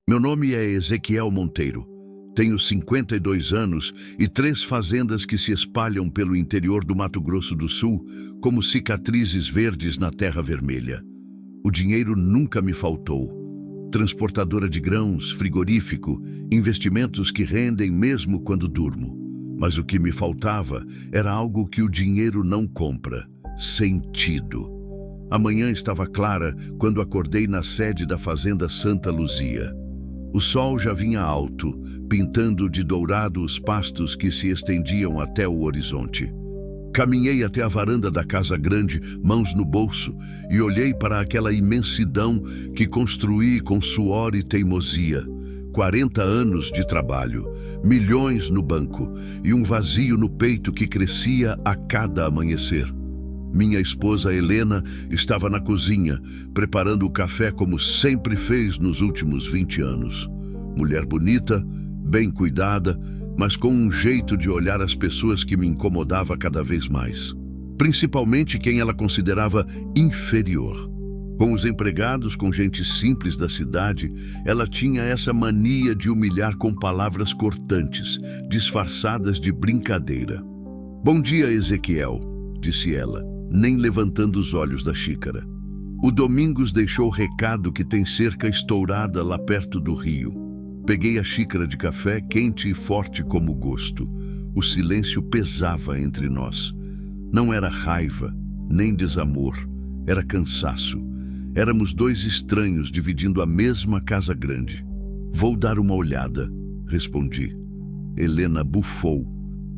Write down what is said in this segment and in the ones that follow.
Meu nome é Ezequiel Monteiro. Tenho 52 anos e 3 fazendas que se espalham pelo interior do Mato Grosso do Sul como cicatrizes verdes na terra vermelha. O dinheiro nunca me faltou. Transportadora de grãos, frigorífico, investimentos que rendem mesmo quando durmo. Mas o que me faltava era algo que o dinheiro não compra: sentido. A manhã estava clara quando acordei na sede da Fazenda Santa Luzia. O sol já vinha alto, pintando de dourado os pastos que se estendiam até o horizonte. Caminhei até a varanda da casa grande, mãos no bolso, e olhei para aquela imensidão que construí com suor e teimosia. 40 anos de trabalho, milhões no banco e um vazio no peito que crescia a cada amanhecer. Minha esposa Helena estava na cozinha, preparando o café como sempre fez nos últimos 20 anos. Mulher bonita, bem cuidada, mas com um jeito de olhar as pessoas que me incomodava cada vez mais. Principalmente quem ela considerava inferior. Com os empregados, com gente simples da cidade, ela tinha essa mania de humilhar com palavras cortantes, disfarçadas de brincadeira. "Bom dia, Ezequiel", disse ela, nem levantando os olhos da xícara. O Domingos deixou o recado que tem cerca estourada lá perto do rio. Peguei a xícara de café, quente e forte como gosto. O silêncio pesava entre nós. Não era raiva, nem desamor, era cansaço. Éramos 2 estranhos dividindo a mesma casa grande. "Vou dar uma olhada", respondi. Helena bufou.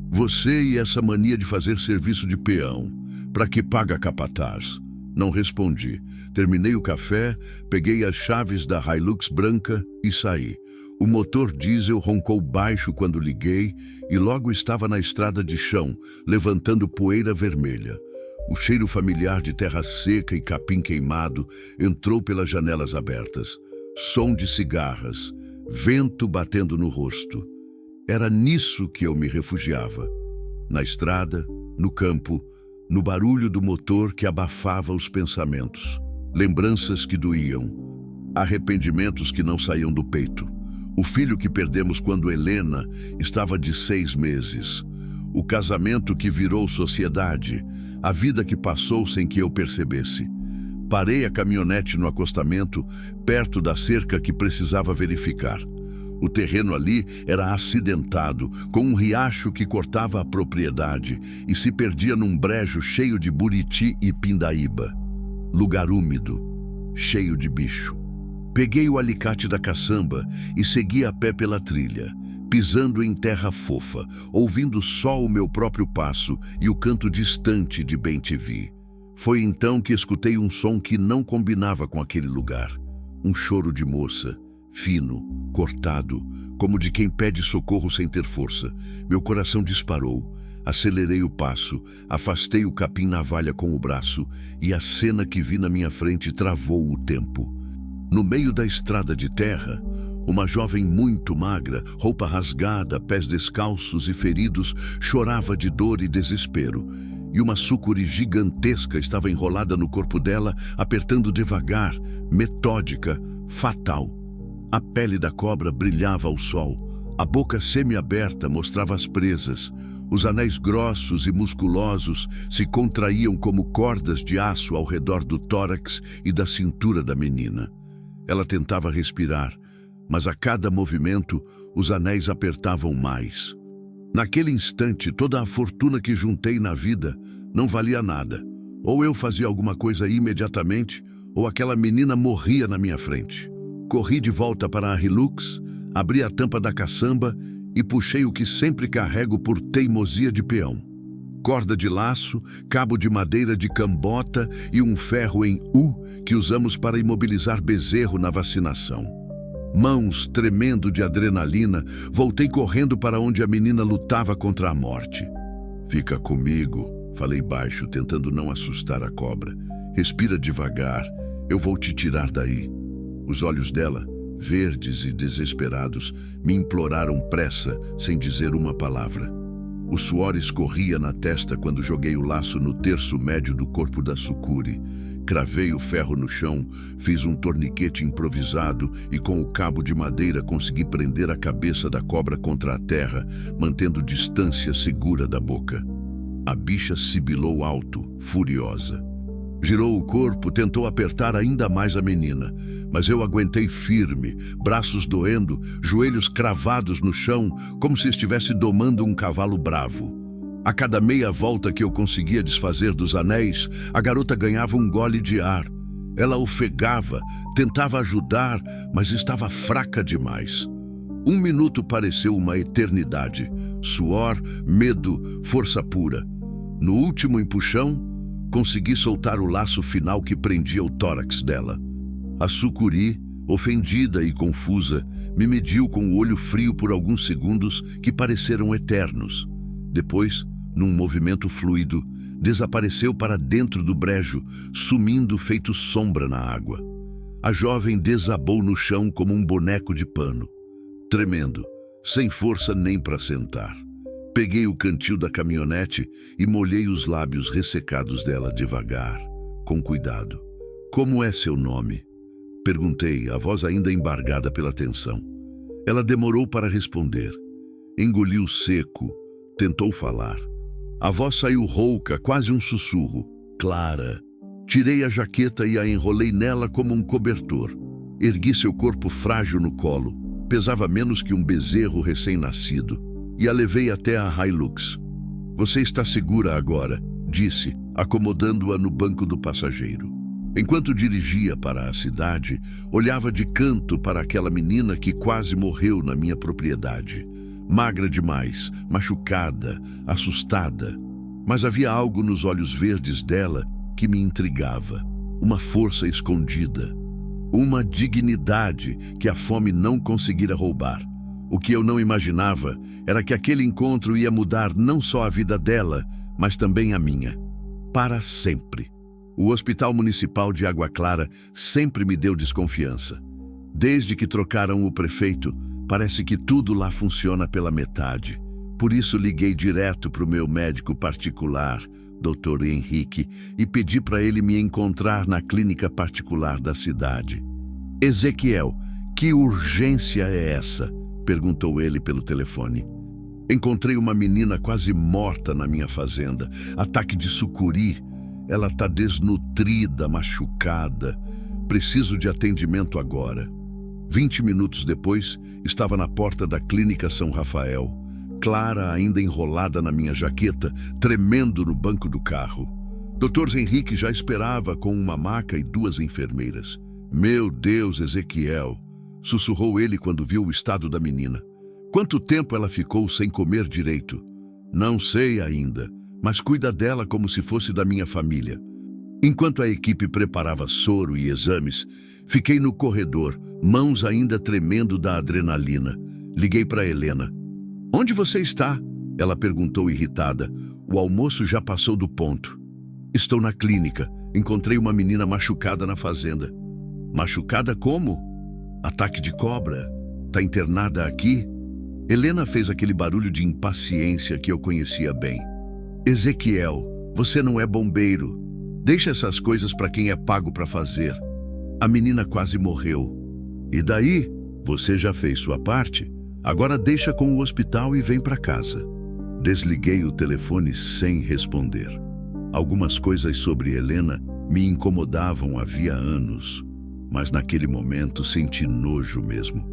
"Você e essa mania de fazer serviço de peão. Para que paga capataz?" Não respondi. Terminei o café, peguei as chaves da Hilux branca e saí. O motor diesel roncou baixo quando liguei e logo estava na estrada de chão, levantando poeira vermelha. O cheiro familiar de terra seca e capim queimado entrou pelas janelas abertas. Som de cigarras, vento batendo no rosto. Era nisso que eu me refugiava. Na estrada, no campo, no barulho do motor que abafava os pensamentos. Lembranças que doíam. Arrependimentos que não saíam do peito. O filho que perdemos quando Helena estava de 6 meses. O casamento que virou sociedade. A vida que passou sem que eu percebesse. Parei a caminhonete no acostamento, perto da cerca que precisava verificar. O terreno ali era acidentado, com um riacho que cortava a propriedade e se perdia num brejo cheio de buriti e pindaíba. Lugar úmido, cheio de bicho. Peguei o alicate da caçamba e segui a pé pela trilha, pisando em terra fofa, ouvindo só o meu próprio passo e o canto distante de bem-te-vi. Foi então que escutei um som que não combinava com aquele lugar. Um choro de moça, fino, cortado, como de quem pede socorro sem ter força. Meu coração disparou. Acelerei o passo, afastei o capim navalha com o braço e a cena que vi na minha frente travou o tempo. No meio da estrada de terra, uma jovem muito magra, roupa rasgada, pés descalços e feridos, chorava de dor e desespero. E uma sucuri gigantesca estava enrolada no corpo dela, apertando devagar, metódica, fatal. A pele da cobra brilhava ao sol. A boca semiaberta mostrava as presas. Os anéis grossos e musculosos se contraíam como cordas de aço ao redor do tórax e da cintura da menina. Ela tentava respirar, mas a cada movimento os anéis apertavam mais. Naquele instante, toda a fortuna que juntei na vida não valia nada. Ou eu fazia alguma coisa imediatamente, ou aquela menina morria na minha frente. Corri de volta para a Hilux, abri a tampa da caçamba e puxei o que sempre carrego por teimosia de peão. Corda de laço, cabo de madeira de cambota e um ferro em U que usamos para imobilizar bezerro na vacinação. Mãos tremendo de adrenalina, voltei correndo para onde a menina lutava contra a morte. "Fica comigo", falei baixo, tentando não assustar a cobra. "Respira devagar, eu vou te tirar daí." Os olhos dela, verdes e desesperados, me imploraram pressa, sem dizer uma palavra. O suor escorria na testa quando joguei o laço no terço médio do corpo da sucuri. Cravei o ferro no chão, fiz um torniquete improvisado e com o cabo de madeira consegui prender a cabeça da cobra contra a terra, mantendo distância segura da boca. A bicha sibilou alto, furiosa. Girou o corpo, tentou apertar ainda mais a menina, mas eu aguentei firme, braços doendo, joelhos cravados no chão, como se estivesse domando um cavalo bravo. A cada meia volta que eu conseguia desfazer dos anéis, a garota ganhava um gole de ar. Ela ofegava, tentava ajudar, mas estava fraca demais. 1 minuto pareceu uma eternidade. Suor, medo, força pura. No último empuxão, consegui soltar o laço final que prendia o tórax dela. A sucuri, ofendida e confusa, me mediu com o olho frio por alguns segundos que pareceram eternos. Depois, num movimento fluido, desapareceu para dentro do brejo, sumindo feito sombra na água. A jovem desabou no chão como um boneco de pano, tremendo, sem força nem para sentar. Peguei o cantil da caminhonete e molhei os lábios ressecados dela devagar, com cuidado. "Como é seu nome?" Perguntei, a voz ainda embargada pela tensão. Ela demorou para responder. Engoliu seco, tentou falar. A voz saiu rouca, quase um sussurro. "Clara." Tirei a jaqueta e a enrolei nela como um cobertor. Ergui seu corpo frágil no colo. Pesava menos que um bezerro recém-nascido. E a levei até a Hilux. "Você está segura agora", disse, acomodando-a no banco do passageiro. Enquanto dirigia para a cidade, olhava de canto para aquela menina que quase morreu na minha propriedade. Magra demais, machucada, assustada. Mas havia algo nos olhos verdes dela que me intrigava. Uma força escondida. Uma dignidade que a fome não conseguira roubar. O que eu não imaginava era que aquele encontro ia mudar não só a vida dela, mas também a minha. Para sempre. O Hospital Municipal de Água Clara sempre me deu desconfiança. Desde que trocaram o prefeito, parece que tudo lá funciona pela metade. Por isso liguei direto para o meu médico particular, Dr. Henrique, e pedi para ele me encontrar na clínica particular da cidade. "Ezequiel, que urgência é essa?" perguntou ele pelo telefone. "Encontrei uma menina quase morta na minha fazenda. Ataque de sucuri. Ela está desnutrida, machucada. Preciso de atendimento agora." 20 minutos depois, estava na porta da Clínica São Rafael. Clara ainda enrolada na minha jaqueta, tremendo no banco do carro. Dr. Henrique já esperava com uma maca e 2 enfermeiras. "Meu Deus, Ezequiel!" sussurrou ele quando viu o estado da menina. "Quanto tempo ela ficou sem comer direito?" "Não sei ainda, mas cuida dela como se fosse da minha família." Enquanto a equipe preparava soro e exames, fiquei no corredor, mãos ainda tremendo da adrenalina. Liguei para Helena. "Onde você está?" ela perguntou irritada. "O almoço já passou do ponto." "Estou na clínica. Encontrei uma menina machucada na fazenda." "Machucada como?" "Ataque de cobra. Tá internada aqui?" Helena fez aquele barulho de impaciência que eu conhecia bem. "Ezequiel, você não é bombeiro. Deixa essas coisas para quem é pago para fazer. A menina quase morreu." "E daí? Você já fez sua parte? Agora deixa com o hospital e vem para casa." Desliguei o telefone sem responder. Algumas coisas sobre Helena me incomodavam havia anos. Mas naquele momento senti nojo mesmo.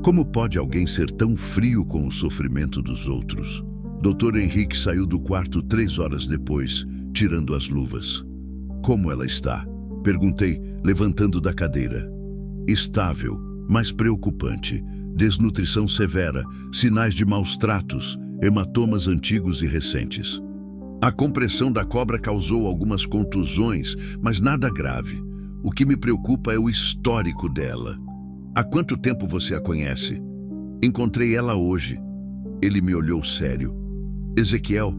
Como pode alguém ser tão frio com o sofrimento dos outros? Dr. Henrique saiu do quarto 3 horas depois, tirando as luvas. "Como ela está?" perguntei, levantando da cadeira. "Estável, mas preocupante. Desnutrição severa, sinais de maus tratos, hematomas antigos e recentes. A compressão da cobra causou algumas contusões, mas nada grave. O que me preocupa é o histórico dela." "Há quanto tempo você a conhece?" "Encontrei ela hoje." Ele me olhou sério. "Ezequiel,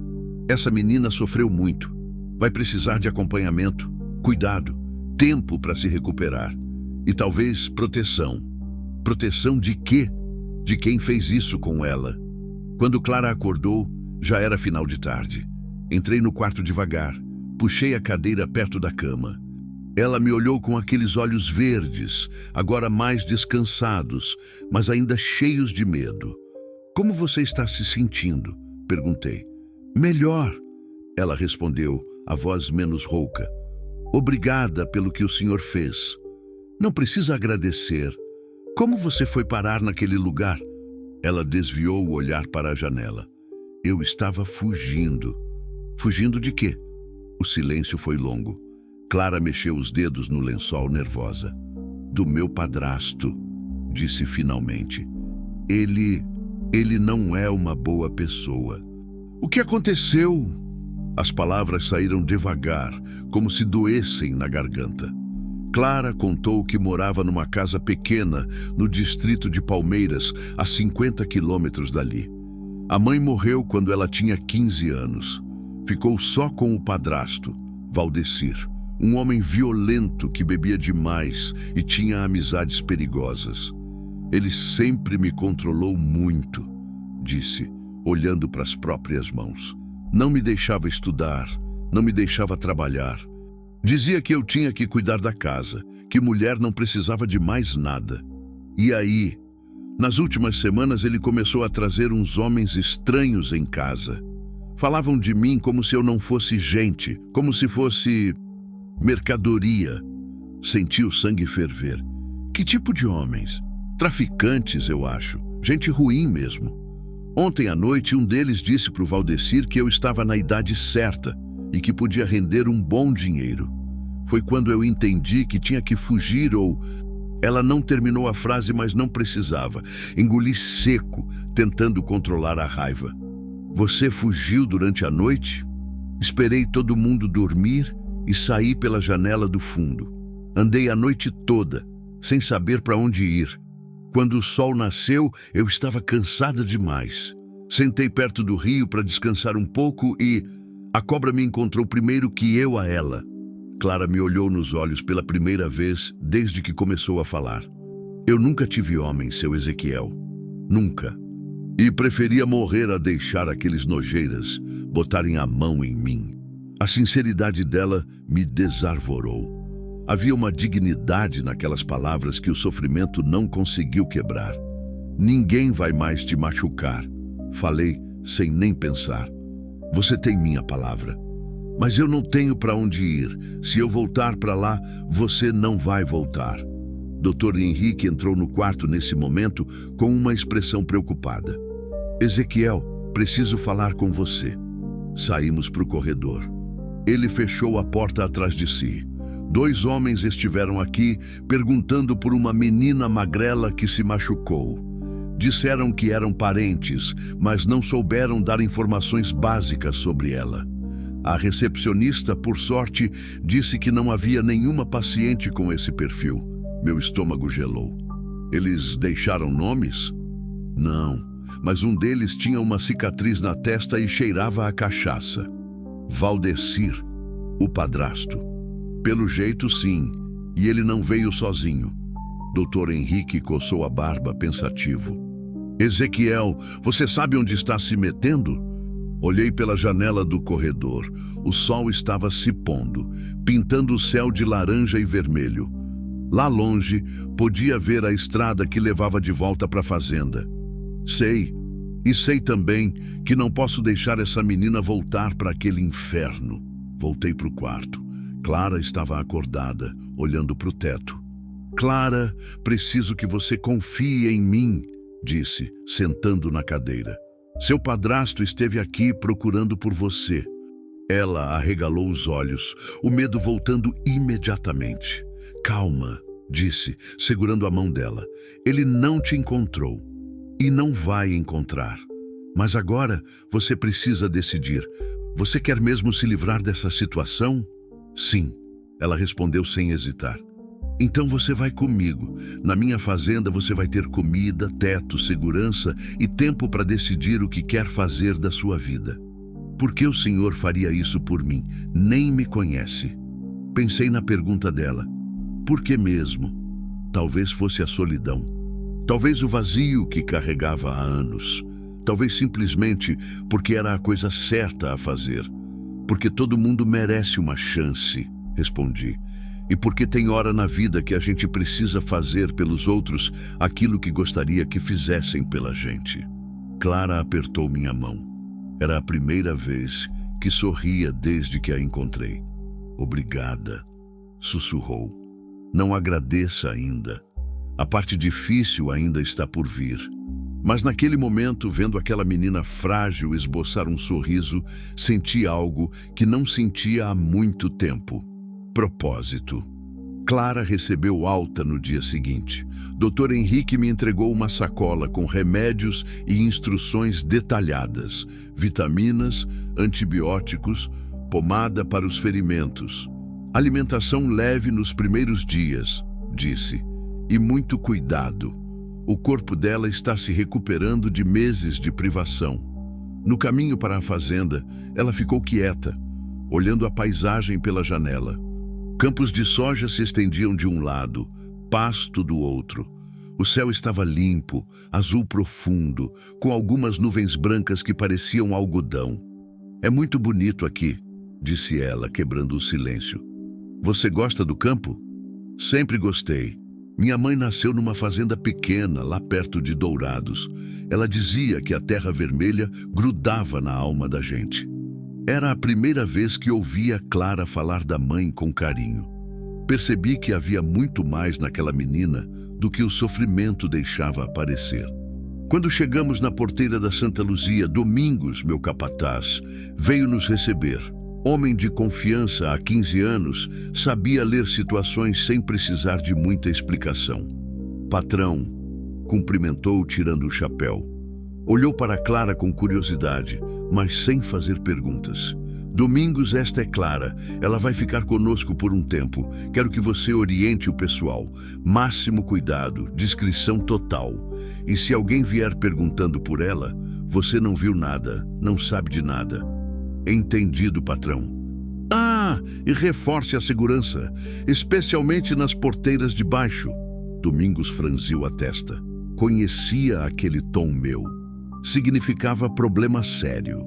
essa menina sofreu muito. Vai precisar de acompanhamento, cuidado, tempo para se recuperar. E talvez proteção." "Proteção de quê?" "De quem fez isso com ela." Quando Clara acordou, já era final de tarde. Entrei no quarto devagar, puxei a cadeira perto da cama. Ela me olhou com aqueles olhos verdes, agora mais descansados, mas ainda cheios de medo. Como você está se sentindo? Perguntei. Melhor, ela respondeu, a voz menos rouca. Obrigada pelo que o senhor fez. Não precisa agradecer. Como você foi parar naquele lugar? Ela desviou o olhar para a janela. Eu estava fugindo. Fugindo de quê? O silêncio foi longo. Clara mexeu os dedos no lençol nervosa. Do meu padrasto, disse finalmente. Ele não é uma boa pessoa. O que aconteceu? As palavras saíram devagar, como se doessem na garganta. Clara contou que morava numa casa pequena no distrito de Palmeiras, a 50 quilômetros dali. A mãe morreu quando ela tinha 15 anos. Ficou só com o padrasto, Valdecir, um homem violento que bebia demais e tinha amizades perigosas. Ele sempre me controlou muito, disse, olhando para as próprias mãos. Não me deixava estudar, não me deixava trabalhar. Dizia que eu tinha que cuidar da casa, que mulher não precisava de mais nada. E aí, nas últimas semanas, ele começou a trazer uns homens estranhos em casa. Falavam de mim como se eu não fosse gente, como se fosse mercadoria. Senti o sangue ferver. Que tipo de homens? Traficantes, eu acho. Gente ruim mesmo. Ontem à noite, um deles disse para o Valdecir que eu estava na idade certa e que podia render um bom dinheiro. Foi quando eu entendi que tinha que fugir ou... Ela não terminou a frase, mas não precisava. Engoli seco, tentando controlar a raiva. Você fugiu durante a noite? Esperei todo mundo dormir e saí pela janela do fundo. Andei a noite toda, sem saber para onde ir. Quando o sol nasceu, eu estava cansada demais. Sentei perto do rio para descansar um pouco e a cobra me encontrou primeiro que eu a ela. Clara me olhou nos olhos pela primeira vez desde que começou a falar. Eu nunca tive homem, seu Ezequiel. Nunca. E preferia morrer a deixar aqueles nojeiras botarem a mão em mim. A sinceridade dela me desarvorou. Havia uma dignidade naquelas palavras que o sofrimento não conseguiu quebrar. Ninguém vai mais te machucar. Falei sem nem pensar. Você tem minha palavra. Mas eu não tenho para onde ir. Se eu voltar para lá, você não vai voltar. Dr. Henrique entrou no quarto nesse momento com uma expressão preocupada. Ezequiel, preciso falar com você. Saímos para o corredor. Ele fechou a porta atrás de si. 2 homens estiveram aqui perguntando por uma menina magrela que se machucou. Disseram que eram parentes, mas não souberam dar informações básicas sobre ela. A recepcionista, por sorte, disse que não havia nenhuma paciente com esse perfil. Meu estômago gelou. Eles deixaram nomes? Não, mas um deles tinha uma cicatriz na testa e cheirava a cachaça. Valdecir, o padrasto. Pelo jeito, sim, e ele não veio sozinho. Dr. Henrique coçou a barba, pensativo. Ezequiel, você sabe onde está se metendo? Olhei pela janela do corredor. O sol estava se pondo, pintando o céu de laranja e vermelho. Lá longe, podia ver a estrada que levava de volta para a fazenda. Sei, e sei também que não posso deixar essa menina voltar para aquele inferno. Voltei para o quarto. Clara estava acordada, olhando para o teto. Clara, preciso que você confie em mim, disse, sentando na cadeira. Seu padrasto esteve aqui procurando por você. Ela arregalou os olhos, o medo voltando imediatamente. Calma, disse, segurando a mão dela. Ele não te encontrou e não vai encontrar. Mas agora você precisa decidir. Você quer mesmo se livrar dessa situação? Sim, ela respondeu sem hesitar. Então você vai comigo. Na minha fazenda você vai ter comida, teto, segurança e tempo para decidir o que quer fazer da sua vida. Por que o senhor faria isso por mim? Nem me conhece. Pensei na pergunta dela. Por que mesmo? Talvez fosse a solidão. Talvez o vazio que carregava há anos. Talvez simplesmente porque era a coisa certa a fazer. Porque todo mundo merece uma chance, respondi. E porque tem hora na vida que a gente precisa fazer pelos outros aquilo que gostaria que fizessem pela gente. Clara apertou minha mão. Era a primeira vez que sorria desde que a encontrei. Obrigada, sussurrou. Não agradeça ainda. A parte difícil ainda está por vir. Mas naquele momento, vendo aquela menina frágil esboçar um sorriso, senti algo que não sentia há muito tempo. Propósito. Clara recebeu alta no dia seguinte. Dr. Henrique me entregou uma sacola com remédios e instruções detalhadas, vitaminas, antibióticos, pomada para os ferimentos. Alimentação leve nos primeiros dias, disse, e muito cuidado. O corpo dela está se recuperando de meses de privação. No caminho para a fazenda, ela ficou quieta, olhando a paisagem pela janela. Campos de soja se estendiam de um lado, pasto do outro. O céu estava limpo, azul profundo, com algumas nuvens brancas que pareciam algodão. É muito bonito aqui, disse ela, quebrando o silêncio. Você gosta do campo? Sempre gostei. Minha mãe nasceu numa fazenda pequena, lá perto de Dourados. Ela dizia que a terra vermelha grudava na alma da gente. Era a primeira vez que ouvia Clara falar da mãe com carinho. Percebi que havia muito mais naquela menina do que o sofrimento deixava aparecer. Quando chegamos na porteira da Santa Luzia, Domingos, meu capataz, veio nos receber. Homem de confiança há 15 anos, sabia ler situações sem precisar de muita explicação. Patrão, cumprimentou tirando o chapéu. Olhou para Clara com curiosidade, mas sem fazer perguntas. Domingos, esta é Clara. Ela vai ficar conosco por um tempo. Quero que você oriente o pessoal. Máximo cuidado, discrição total. E se alguém vier perguntando por ela, você não viu nada, não sabe de nada. Entendido, patrão. Ah, e reforce a segurança, especialmente nas porteiras de baixo. Domingos franziu a testa. Conhecia aquele tom meu. Significava problema sério.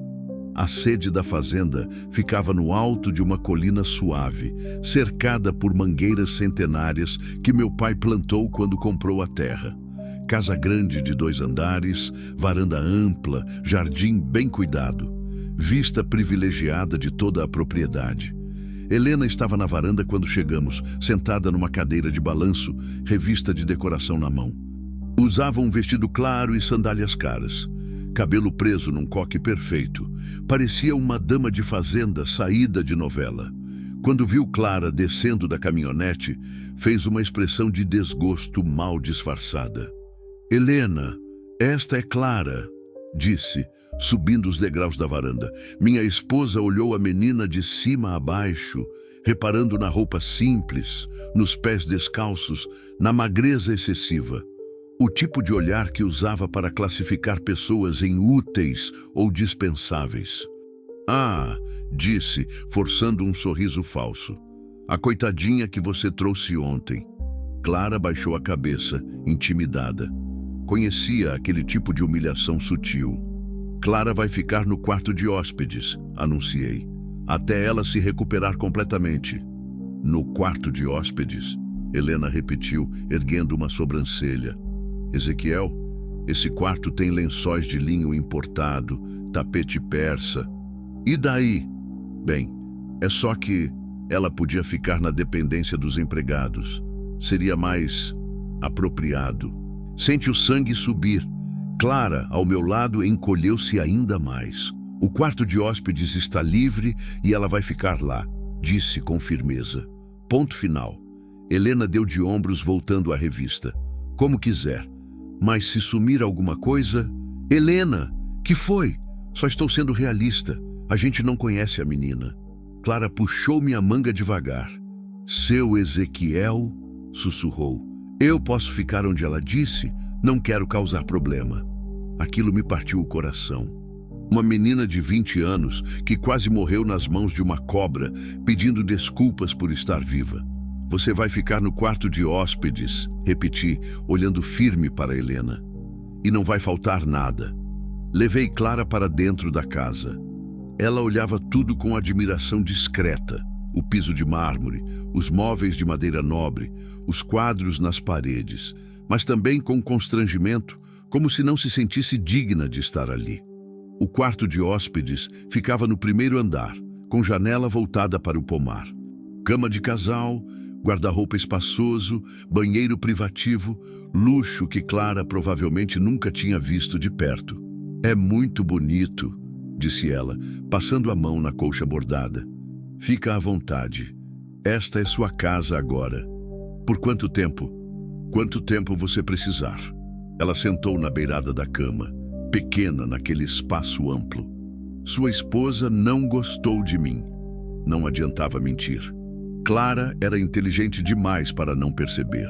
A sede da fazenda ficava no alto de uma colina suave, cercada por mangueiras centenárias que meu pai plantou quando comprou a terra. Casa grande de 2 andares, varanda ampla, jardim bem cuidado. Vista privilegiada de toda a propriedade. Helena estava na varanda quando chegamos, sentada numa cadeira de balanço, revista de decoração na mão. Usava um vestido claro e sandálias caras. Cabelo preso num coque perfeito. Parecia uma dama de fazenda saída de novela. Quando viu Clara descendo da caminhonete, fez uma expressão de desgosto mal disfarçada. Helena, esta é Clara, disse, subindo os degraus da varanda. Minha esposa olhou a menina de cima a baixo, reparando na roupa simples, nos pés descalços, na magreza excessiva. O tipo de olhar que usava para classificar pessoas em úteis ou dispensáveis. Ah, disse, forçando um sorriso falso. A coitadinha que você trouxe ontem. Clara baixou a cabeça, intimidada. Conhecia aquele tipo de humilhação sutil. Clara vai ficar no quarto de hóspedes, anunciei, até ela se recuperar completamente. No quarto de hóspedes? Helena repetiu, erguendo uma sobrancelha. Ezequiel, esse quarto tem lençóis de linho importado, tapete persa. E daí? Bem, é só que ela podia ficar na dependência dos empregados. Seria mais apropriado. Sente o sangue subir. Clara, ao meu lado, encolheu-se ainda mais. O quarto de hóspedes está livre e ela vai ficar lá, disse com firmeza. Ponto final. Helena deu de ombros, voltando à revista. Como quiser. Mas se sumir alguma coisa... Helena, que foi? Só estou sendo realista. A gente não conhece a menina. Clara puxou minha manga devagar. Seu Ezequiel, sussurrou. Eu posso ficar onde ela disse? Não quero causar problema. Aquilo me partiu o coração. Uma menina de 20 anos que quase morreu nas mãos de uma cobra, pedindo desculpas por estar viva. Você vai ficar no quarto de hóspedes, repeti, olhando firme para Helena. E não vai faltar nada. Levei Clara para dentro da casa. Ela olhava tudo com admiração discreta, o piso de mármore, os móveis de madeira nobre, os quadros nas paredes, mas também com constrangimento, como se não se sentisse digna de estar ali. O quarto de hóspedes ficava no primeiro andar, com janela voltada para o pomar. Cama de casal, guarda-roupa espaçoso, banheiro privativo, luxo que Clara provavelmente nunca tinha visto de perto. "É muito bonito", disse ela, passando a mão na colcha bordada. "Fica à vontade. Esta é sua casa agora. Por quanto tempo? Quanto tempo você precisar?" Ela sentou na beirada da cama, pequena naquele espaço amplo. Sua esposa não gostou de mim. Não adiantava mentir. Clara era inteligente demais para não perceber.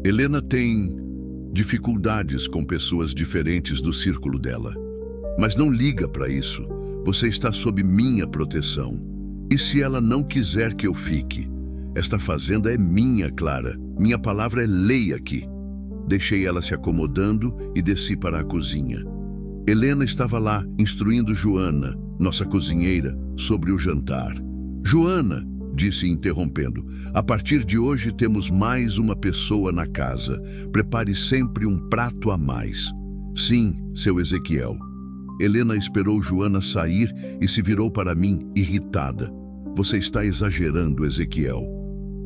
Helena tem dificuldades com pessoas diferentes do círculo dela. Mas não liga para isso. Você está sob minha proteção. E se ela não quiser que eu fique? Esta fazenda é minha, Clara. Minha palavra é lei aqui. Deixei ela se acomodando e desci para a cozinha. Helena estava lá, instruindo Joana, nossa cozinheira, sobre o jantar. "Joana", disse interrompendo, "a partir de hoje temos mais uma pessoa na casa. Prepare sempre um prato a mais." "Sim, seu Ezequiel." Helena esperou Joana sair e se virou para mim, irritada. "Você está exagerando, Ezequiel.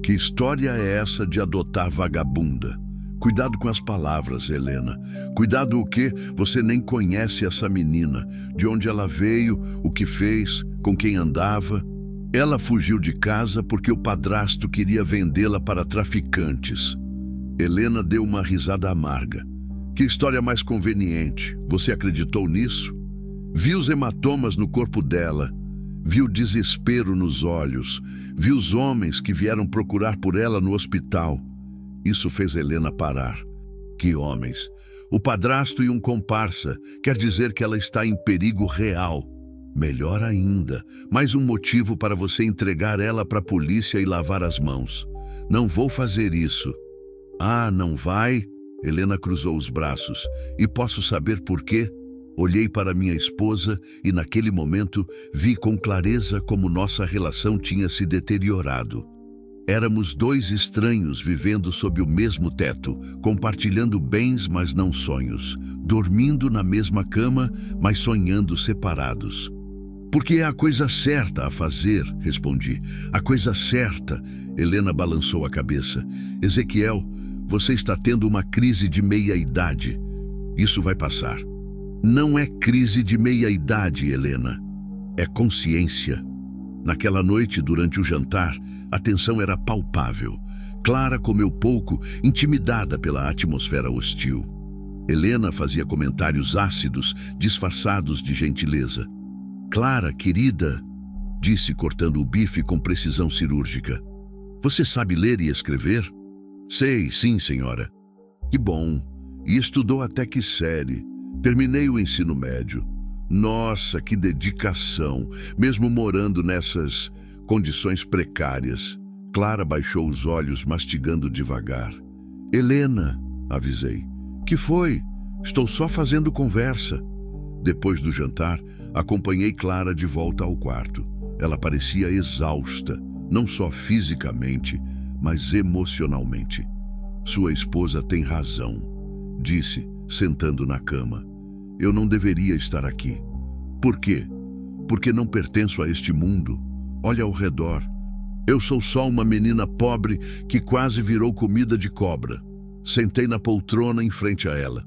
Que história é essa de adotar vagabunda? Cuidado com as palavras, Helena. Cuidado o quê? Você nem conhece essa menina. De onde ela veio, o que fez, com quem andava. Ela fugiu de casa porque o padrasto queria vendê-la para traficantes." Helena deu uma risada amarga. "Que história mais conveniente. Você acreditou nisso? Viu os hematomas no corpo dela. Viu o desespero nos olhos. Viu os homens que vieram procurar por ela no hospital." Isso fez Helena parar. "Que homens? O padrasto e um comparsa. Quer dizer que ela está em perigo real. Melhor ainda, mais um motivo para você entregar ela para a polícia e lavar as mãos." "Não vou fazer isso." "Ah, não vai?" Helena cruzou os braços. "E posso saber por quê?" Olhei para minha esposa e naquele momento vi com clareza como nossa relação tinha se deteriorado. Éramos dois estranhos vivendo sob o mesmo teto, compartilhando bens, mas não sonhos, dormindo na mesma cama, mas sonhando separados. "Porque é a coisa certa a fazer", respondi. "A coisa certa." Helena balançou a cabeça. "Ezequiel, você está tendo uma crise de meia-idade. Isso vai passar." "Não é crise de meia-idade, Helena. É consciência." Naquela noite, durante o jantar, a tensão era palpável. Clara comeu pouco, intimidada pela atmosfera hostil. Helena fazia comentários ácidos, disfarçados de gentileza. "Clara, querida", disse cortando o bife com precisão cirúrgica. "Você sabe ler e escrever?" "Sei, sim, senhora." "Que bom. E estudou até que série?" "Terminei o ensino médio." "Nossa, que dedicação, mesmo morando nessas condições precárias." Clara baixou os olhos, mastigando devagar. "Helena", avisei. "Que foi? Estou só fazendo conversa." Depois do jantar, acompanhei Clara de volta ao quarto. Ela parecia exausta, não só fisicamente, mas emocionalmente. "Sua esposa tem razão", disse, sentando na cama. "Eu não deveria estar aqui." "Por quê?" "Porque não pertenço a este mundo. Olha ao redor. Eu sou só uma menina pobre que quase virou comida de cobra." Sentei na poltrona em frente a ela.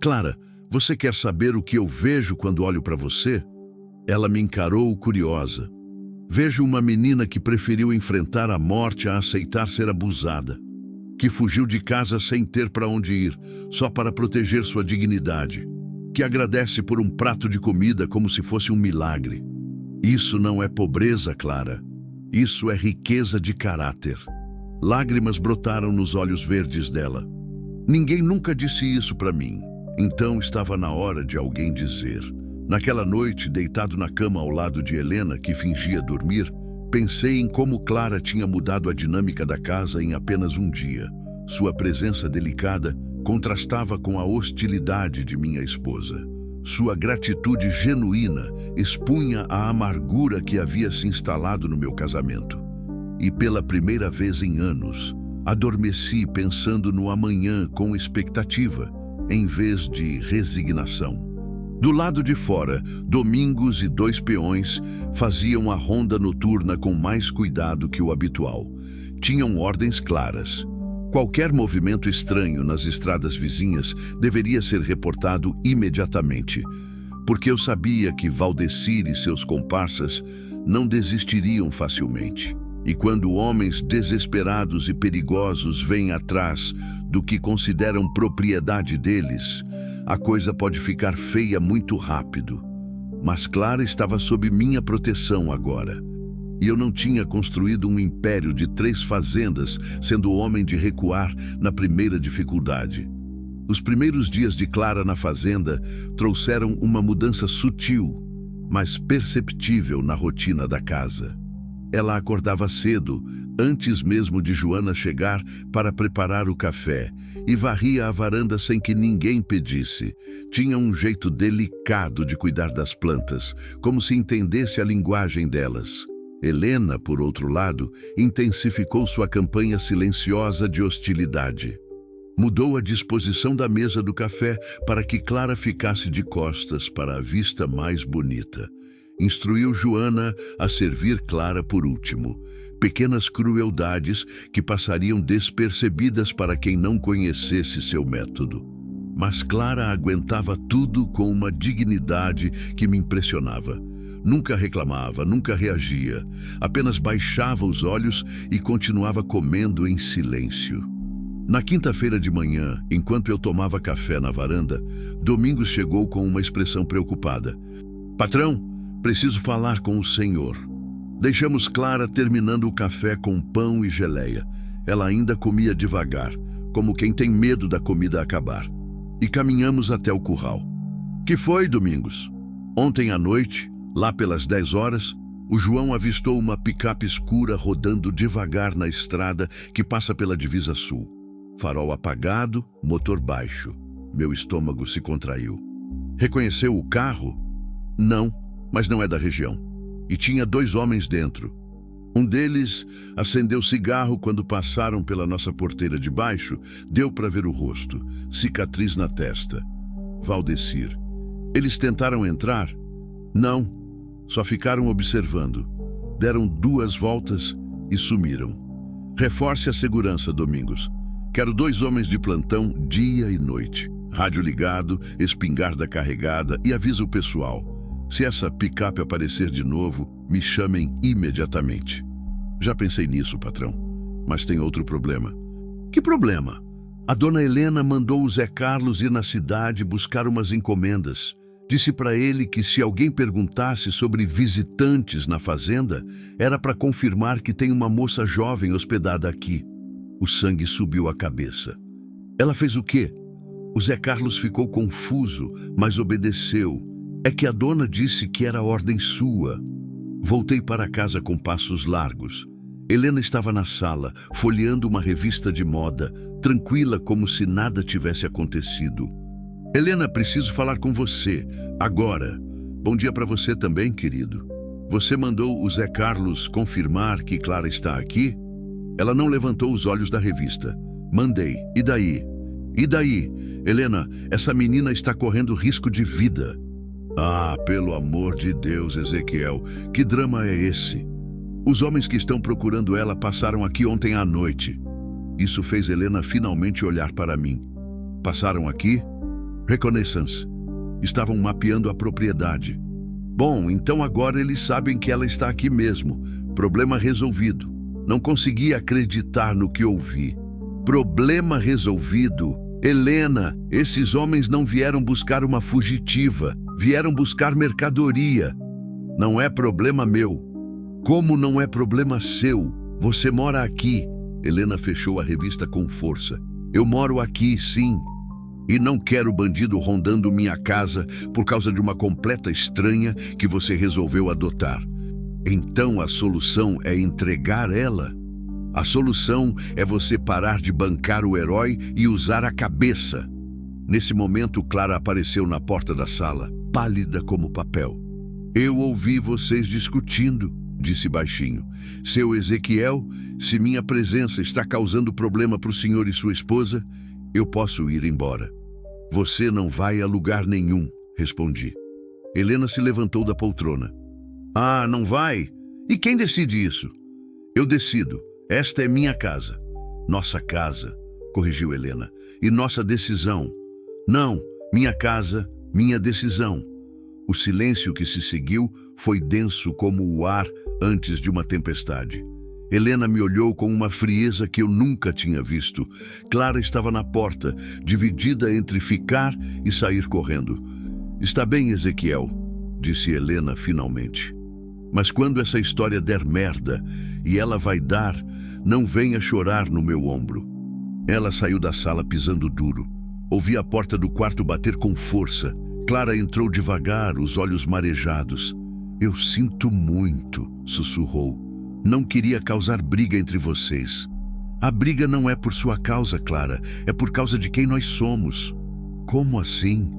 "Clara, você quer saber o que eu vejo quando olho para você?" Ela me encarou curiosa. "Vejo uma menina que preferiu enfrentar a morte a aceitar ser abusada. Que fugiu de casa sem ter para onde ir, só para proteger sua dignidade. Que agradece por um prato de comida como se fosse um milagre. Isso não é pobreza, Clara. Isso é riqueza de caráter." Lágrimas brotaram nos olhos verdes dela. "Ninguém nunca disse isso para mim. Então estava na hora de alguém dizer." Naquela noite, deitado na cama ao lado de Helena, que fingia dormir, pensei em como Clara tinha mudado a dinâmica da casa em apenas um dia. Sua presença delicada contrastava com a hostilidade de minha esposa. Sua gratitude genuína expunha a amargura que havia se instalado no meu casamento. e pela primeira vez em anos, adormeci pensando no amanhã com expectativa, em vez de resignação. Do lado de fora, Domingos e 2 peões faziam a ronda noturna com mais cuidado que o habitual. Tinham ordens claras. Qualquer movimento estranho nas estradas vizinhas deveria ser reportado imediatamente, porque eu sabia que Valdecir e seus comparsas não desistiriam facilmente. E quando homens desesperados e perigosos vêm atrás do que consideram propriedade deles, a coisa pode ficar feia muito rápido. Mas Clara estava sob minha proteção agora. E eu não tinha construído um império de 3 fazendas, sendo homem de recuar na primeira dificuldade. Os primeiros dias de Clara na fazenda trouxeram uma mudança sutil, mas perceptível na rotina da casa. Ela acordava cedo, antes mesmo de Joana chegar, para preparar o café, e varria a varanda sem que ninguém pedisse. Tinha um jeito delicado de cuidar das plantas, como se entendesse a linguagem delas. Helena, por outro lado, intensificou sua campanha silenciosa de hostilidade. Mudou a disposição da mesa do café para que Clara ficasse de costas para a vista mais bonita. Instruiu Joana a servir Clara por último. Pequenas crueldades que passariam despercebidas para quem não conhecesse seu método. Mas Clara aguentava tudo com uma dignidade que me impressionava. Nunca reclamava, nunca reagia. Apenas baixava os olhos e continuava comendo em silêncio. Na quinta-feira de manhã, enquanto eu tomava café na varanda, Domingos chegou com uma expressão preocupada. "Patrão, preciso falar com o senhor." Deixamos Clara terminando o café com pão e geleia. Ela ainda comia devagar, como quem tem medo da comida acabar. E caminhamos até o curral. "Que foi, Domingos?" "Ontem à noite, lá pelas 10 horas, o João avistou uma picape escura rodando devagar na estrada que passa pela divisa sul. Farol apagado, motor baixo." Meu estômago se contraiu. "Reconheceu o carro?" "Não, mas não é da região. E tinha 2 homens dentro. Um deles acendeu cigarro quando passaram pela nossa porteira de baixo. Deu para ver o rosto, cicatriz na testa. Valdecir. Eles tentaram entrar?" "Não, só ficaram observando. Deram 2 voltas e sumiram." "Reforce a segurança, Domingos. Quero 2 homens de plantão dia e noite. Rádio ligado, espingarda carregada e avisa o pessoal. Se essa picape aparecer de novo, me chamem imediatamente." "Já pensei nisso, patrão, mas tem outro problema." "Que problema?" "A dona Helena mandou o Zé Carlos ir na cidade buscar umas encomendas. Disse para ele que se alguém perguntasse sobre visitantes na fazenda, era para confirmar que tem uma moça jovem hospedada aqui." O sangue subiu à cabeça. "Ela fez o quê?" O Zé Carlos ficou confuso, mas obedeceu. "É que a dona disse que era ordem sua." Voltei para casa com passos largos. Helena estava na sala, folheando uma revista de moda, tranquila como se nada tivesse acontecido. "Helena, preciso falar com você, agora." "Bom dia para você também, querido. Você mandou o Zé Carlos confirmar que Clara está aqui?" Ela não levantou os olhos da revista. "Mandei. E daí?" "E daí? Helena, essa menina está correndo risco de vida." "Ah, pelo amor de Deus, Ezequiel, que drama é esse?" "Os homens que estão procurando ela passaram aqui ontem à noite." Isso fez Helena finalmente olhar para mim. "Passaram aqui?" "Reconnaissance. Estavam mapeando a propriedade." "Bom, então agora eles sabem que ela está aqui mesmo. Problema resolvido." Não consegui acreditar no que ouvi. "Problema resolvido? Helena, esses homens não vieram buscar uma fugitiva. Vieram buscar mercadoria." "Não é problema meu." "Como não é problema seu? Você mora aqui." Helena fechou a revista com força. "Eu moro aqui, sim. E não quero bandido rondando minha casa por causa de uma completa estranha que você resolveu adotar." "Então a solução é entregar ela?" "A solução é você parar de bancar o herói e usar a cabeça." Nesse momento, Clara apareceu na porta da sala, pálida como papel. "Eu ouvi vocês discutindo," disse baixinho. Seu Ezequiel, se minha presença está causando problema para o senhor e sua esposa, eu posso ir embora. Você não vai a lugar nenhum, respondi. Helena se levantou da poltrona. Ah, não vai? E quem decide isso? Eu decido. Esta é minha casa. Nossa casa, corrigiu Helena. E nossa decisão. Não, minha casa, minha decisão. O silêncio que se seguiu foi denso como o ar antes de uma tempestade. Helena me olhou com uma frieza que eu nunca tinha visto. Clara estava na porta, dividida entre ficar e sair correndo. Está bem, Ezequiel, disse Helena finalmente. Mas quando essa história der merda, e ela vai dar, não venha chorar no meu ombro. Ela saiu da sala pisando duro. Ouvi a porta do quarto bater com força. Clara entrou devagar, os olhos marejados. Eu sinto muito, sussurrou. Não queria causar briga entre vocês. A briga não é por sua causa, Clara. É por causa de quem nós somos. Como assim?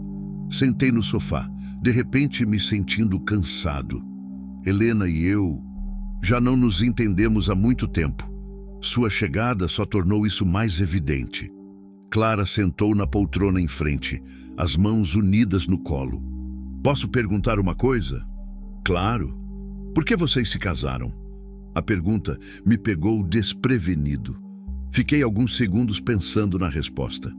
Sentei no sofá, de repente me sentindo cansado. Helena e eu já não nos entendemos há muito tempo. Sua chegada só tornou isso mais evidente. Clara sentou na poltrona em frente, as mãos unidas no colo. Posso perguntar uma coisa? Claro. Por que vocês se casaram? A pergunta me pegou desprevenido. Fiquei alguns segundos pensando na resposta.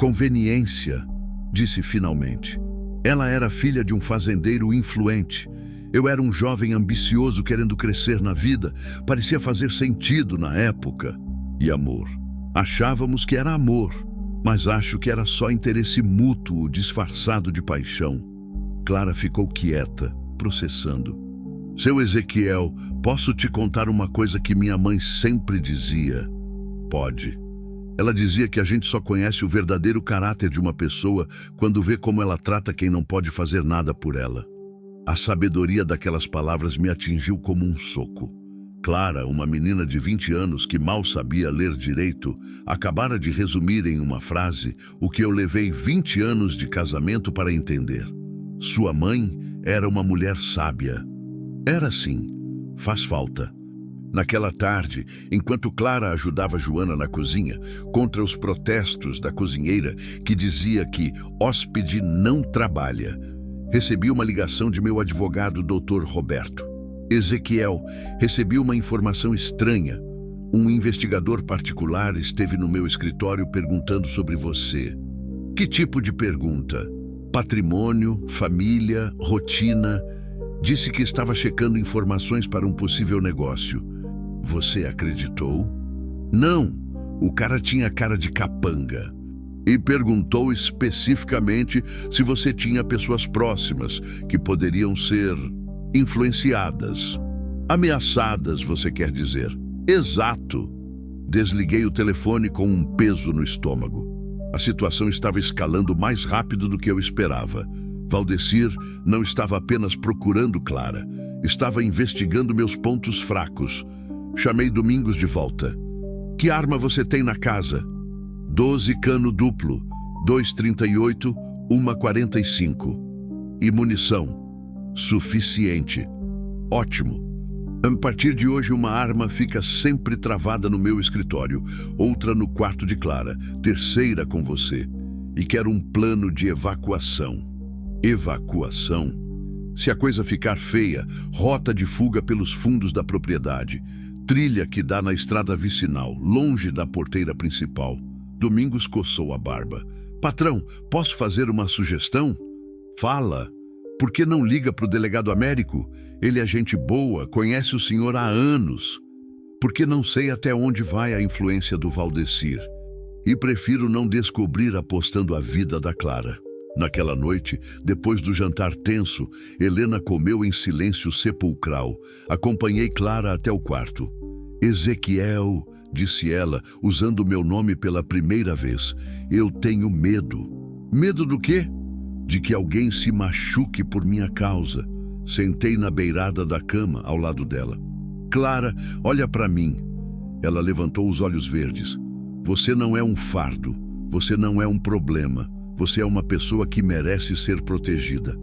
Conveniência, disse finalmente. Ela era filha de um fazendeiro influente. Eu era um jovem ambicioso querendo crescer na vida. Parecia fazer sentido na época. E amor. Achávamos que era amor, mas acho que era só interesse mútuo disfarçado de paixão. Clara ficou quieta, processando. Seu Ezequiel, posso te contar uma coisa que minha mãe sempre dizia? Pode. Ela dizia que a gente só conhece o verdadeiro caráter de uma pessoa quando vê como ela trata quem não pode fazer nada por ela. A sabedoria daquelas palavras me atingiu como um soco. Clara, uma menina de 20 anos que mal sabia ler direito, acabara de resumir em uma frase o que eu levei 20 anos de casamento para entender. Sua mãe era uma mulher sábia. Era sim, faz falta. Naquela tarde, enquanto Clara ajudava Joana na cozinha, contra os protestos da cozinheira que dizia que hóspede não trabalha, recebi uma ligação de meu advogado, Dr. Roberto. Ezequiel, recebi uma informação estranha. Um investigador particular esteve no meu escritório perguntando sobre você. Que tipo de pergunta? Patrimônio, família, rotina. Disse que estava checando informações para um possível negócio. Você acreditou? Não, o cara tinha cara de capanga. E perguntou especificamente se você tinha pessoas próximas que poderiam ser influenciadas. Ameaçadas, você quer dizer? Exato. Desliguei o telefone com um peso no estômago. A situação estava escalando mais rápido do que eu esperava. Valdecir não estava apenas procurando Clara, estava investigando meus pontos fracos. Chamei Domingos de volta. Que arma você tem na casa? 12 cano duplo, 2,38, 1,45. E munição? Suficiente. Ótimo. A partir de hoje, uma arma fica sempre travada no meu escritório, outra no quarto de Clara, terceira com você. E quero um plano de evacuação. Evacuação? Se a coisa ficar feia, rota de fuga pelos fundos da propriedade. Trilha que dá na estrada vicinal, longe da porteira principal. Domingos coçou a barba. Patrão, posso fazer uma sugestão? Fala. Por que não liga para o delegado Américo? Ele é gente boa, conhece o senhor há anos. Porque não sei até onde vai a influência do Valdecir. E prefiro não descobrir apostando a vida da Clara. Naquela noite, depois do jantar tenso, Helena comeu em silêncio sepulcral. Acompanhei Clara até o quarto. Ezequiel, disse ela, usando meu nome pela primeira vez. Eu tenho medo. Medo do quê? De que alguém se machuque por minha causa. Sentei na beirada da cama ao lado dela. Clara, olha para mim. Ela levantou os olhos verdes. Você não é um fardo. Você não é um problema. Você é uma pessoa que merece ser protegida.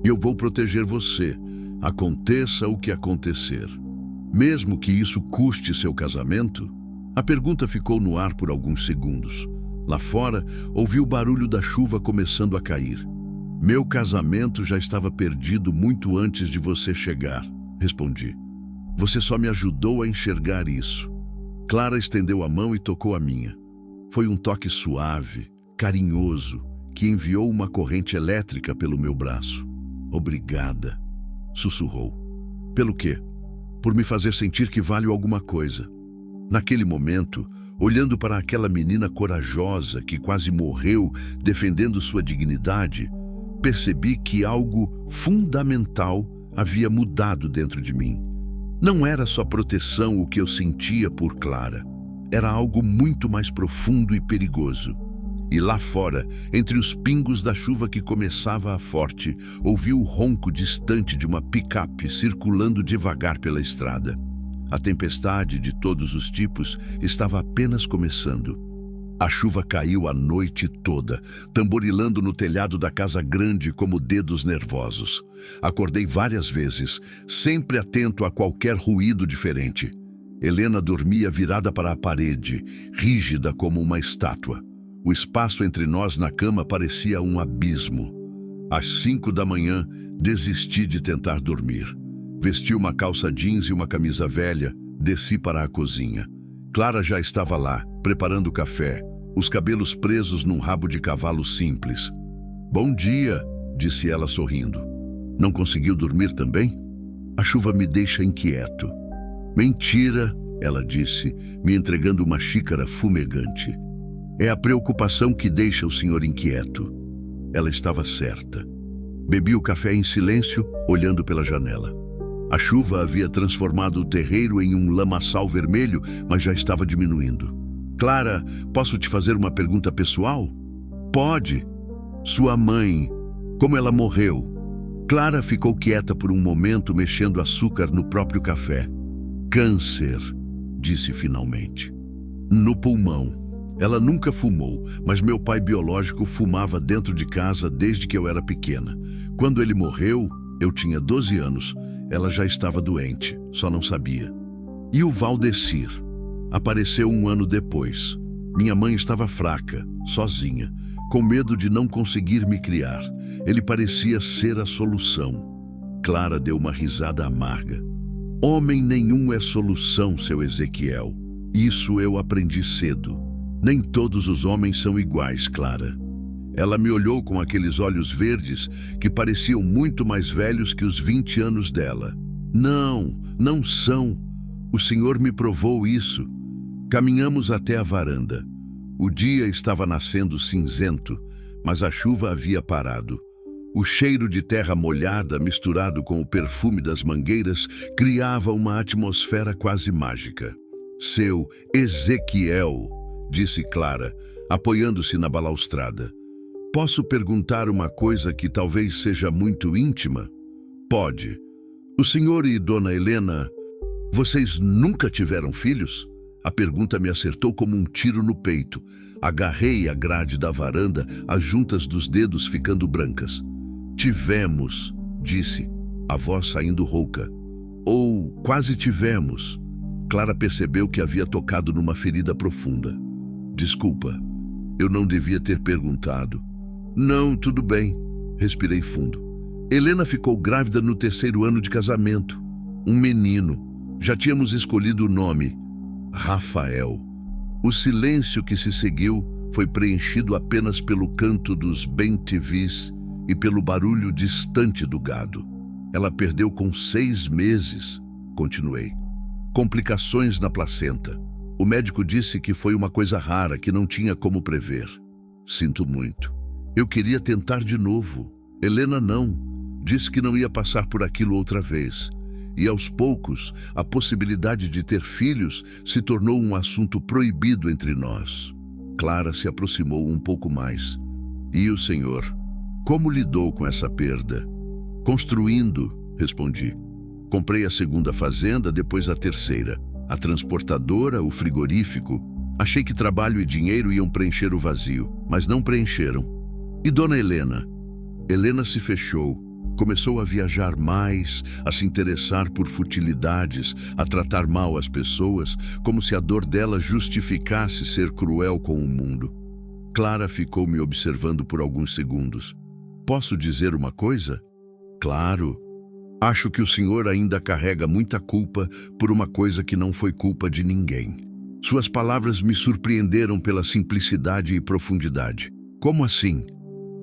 E eu vou proteger você, aconteça o que acontecer. Mesmo que isso custe seu casamento? A pergunta ficou no ar por alguns segundos. Lá fora, ouvi o barulho da chuva começando a cair. Meu casamento já estava perdido muito antes de você chegar, respondi. Você só me ajudou a enxergar isso. Clara estendeu a mão e tocou a minha. Foi um toque suave, carinhoso, que enviou uma corrente elétrica pelo meu braço. Obrigada, sussurrou. Pelo quê? Por me fazer sentir que valho alguma coisa. Naquele momento, olhando para aquela menina corajosa que quase morreu defendendo sua dignidade, percebi que algo fundamental havia mudado dentro de mim. Não era só proteção o que eu sentia por Clara. Era algo muito mais profundo e perigoso. E lá fora, entre os pingos da chuva que começava a forte, ouvi o ronco distante de uma picape circulando devagar pela estrada. A tempestade de todos os tipos estava apenas começando. A chuva caiu a noite toda, tamborilando no telhado da casa grande como dedos nervosos. Acordei várias vezes, sempre atento a qualquer ruído diferente. Helena dormia virada para a parede, rígida como uma estátua. O espaço entre nós na cama parecia um abismo. Às 5 da manhã, desisti de tentar dormir. Vesti uma calça jeans e uma camisa velha, desci para a cozinha. Clara já estava lá, preparando o café, os cabelos presos num rabo de cavalo simples. Bom dia, disse ela sorrindo. Não conseguiu dormir também? A chuva me deixa inquieto. Mentira, ela disse, me entregando uma xícara fumegante. É a preocupação que deixa o senhor inquieto. Ela estava certa. Bebi o café em silêncio, olhando pela janela. A chuva havia transformado o terreiro em um lamaçal vermelho, mas já estava diminuindo. Clara, posso te fazer uma pergunta pessoal? Pode. Sua mãe, como ela morreu? Clara ficou quieta por um momento, mexendo açúcar no próprio café. Câncer, disse finalmente. No pulmão. Ela nunca fumou, mas meu pai biológico fumava dentro de casa desde que eu era pequena. Quando ele morreu, eu tinha 12 anos. Ela já estava doente, só não sabia. E o Valdecir? Apareceu um ano depois. Minha mãe estava fraca, sozinha, com medo de não conseguir me criar. Ele parecia ser a solução. Clara deu uma risada amarga. Homem nenhum é solução, seu Ezequiel. Isso eu aprendi cedo. Nem todos os homens são iguais, Clara. Ela me olhou com aqueles olhos verdes que pareciam muito mais velhos que os 20 anos dela. Não, não são. O Senhor me provou isso. Caminhamos até a varanda. O dia estava nascendo cinzento, mas a chuva havia parado. O cheiro de terra molhada, misturado com o perfume das mangueiras, criava uma atmosfera quase mágica. Seu Ezequiel, disse Clara, apoiando-se na balaustrada. Posso perguntar uma coisa que talvez seja muito íntima? Pode. O senhor e Dona Helena, vocês nunca tiveram filhos? A pergunta me acertou como um tiro no peito. Agarrei a grade da varanda, as juntas dos dedos ficando brancas. Tivemos, disse, a voz saindo rouca. Ou quase tivemos. Clara percebeu que havia tocado numa ferida profunda. Desculpa, eu não devia ter perguntado. Não, tudo bem. Respirei fundo. Helena ficou grávida no 3º ano de casamento. Um menino. Já tínhamos escolhido o nome. Rafael. O silêncio que se seguiu foi preenchido apenas pelo canto dos bem-te-vis e pelo barulho distante do gado. Ela perdeu com 6 meses, continuei. Complicações na placenta. O médico disse que foi uma coisa rara, que não tinha como prever. Sinto muito. Eu queria tentar de novo. Helena não. Disse que não ia passar por aquilo outra vez. E aos poucos, a possibilidade de ter filhos se tornou um assunto proibido entre nós. Clara se aproximou um pouco mais. E o senhor? Como lidou com essa perda? Construindo, respondi. Comprei a 2ª fazenda, depois a 3ª. A transportadora, o frigorífico. Achei que trabalho e dinheiro iam preencher o vazio, mas não preencheram. E Dona Helena? Helena se fechou, Começou a viajar mais, a se interessar por futilidades, a tratar mal as pessoas, como se a dor dela justificasse ser cruel com o mundo. Clara ficou me observando por alguns segundos. Posso dizer uma coisa? Claro. Acho que o senhor ainda carrega muita culpa por uma coisa que não foi culpa de ninguém. Suas palavras me surpreenderam pela simplicidade e profundidade. Como assim?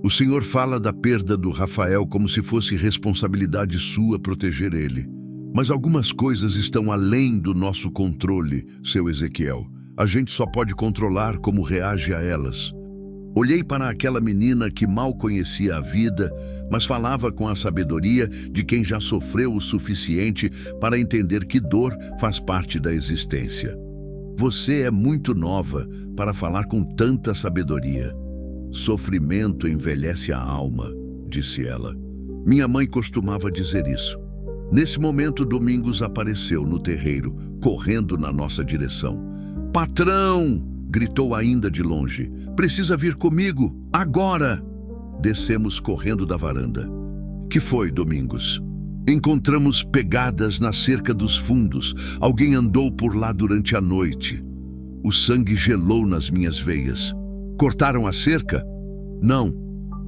O senhor fala da perda do Rafael como se fosse responsabilidade sua proteger ele. Mas algumas coisas estão além do nosso controle, seu Ezequiel. A gente só pode controlar como reage a elas. Olhei para aquela menina que mal conhecia a vida, mas falava com a sabedoria de quem já sofreu o suficiente para entender que dor faz parte da existência. Você é muito nova para falar com tanta sabedoria. Sofrimento envelhece a alma, disse ela. Minha mãe costumava dizer isso. Nesse momento, Domingos apareceu no terreiro, correndo na nossa direção. Patrão! Gritou ainda de longe. Precisa vir comigo, agora! Descemos correndo da varanda. Que foi, Domingos? Encontramos pegadas na cerca dos fundos. Alguém andou por lá durante a noite. O sangue gelou nas minhas veias. Cortaram a cerca? Não,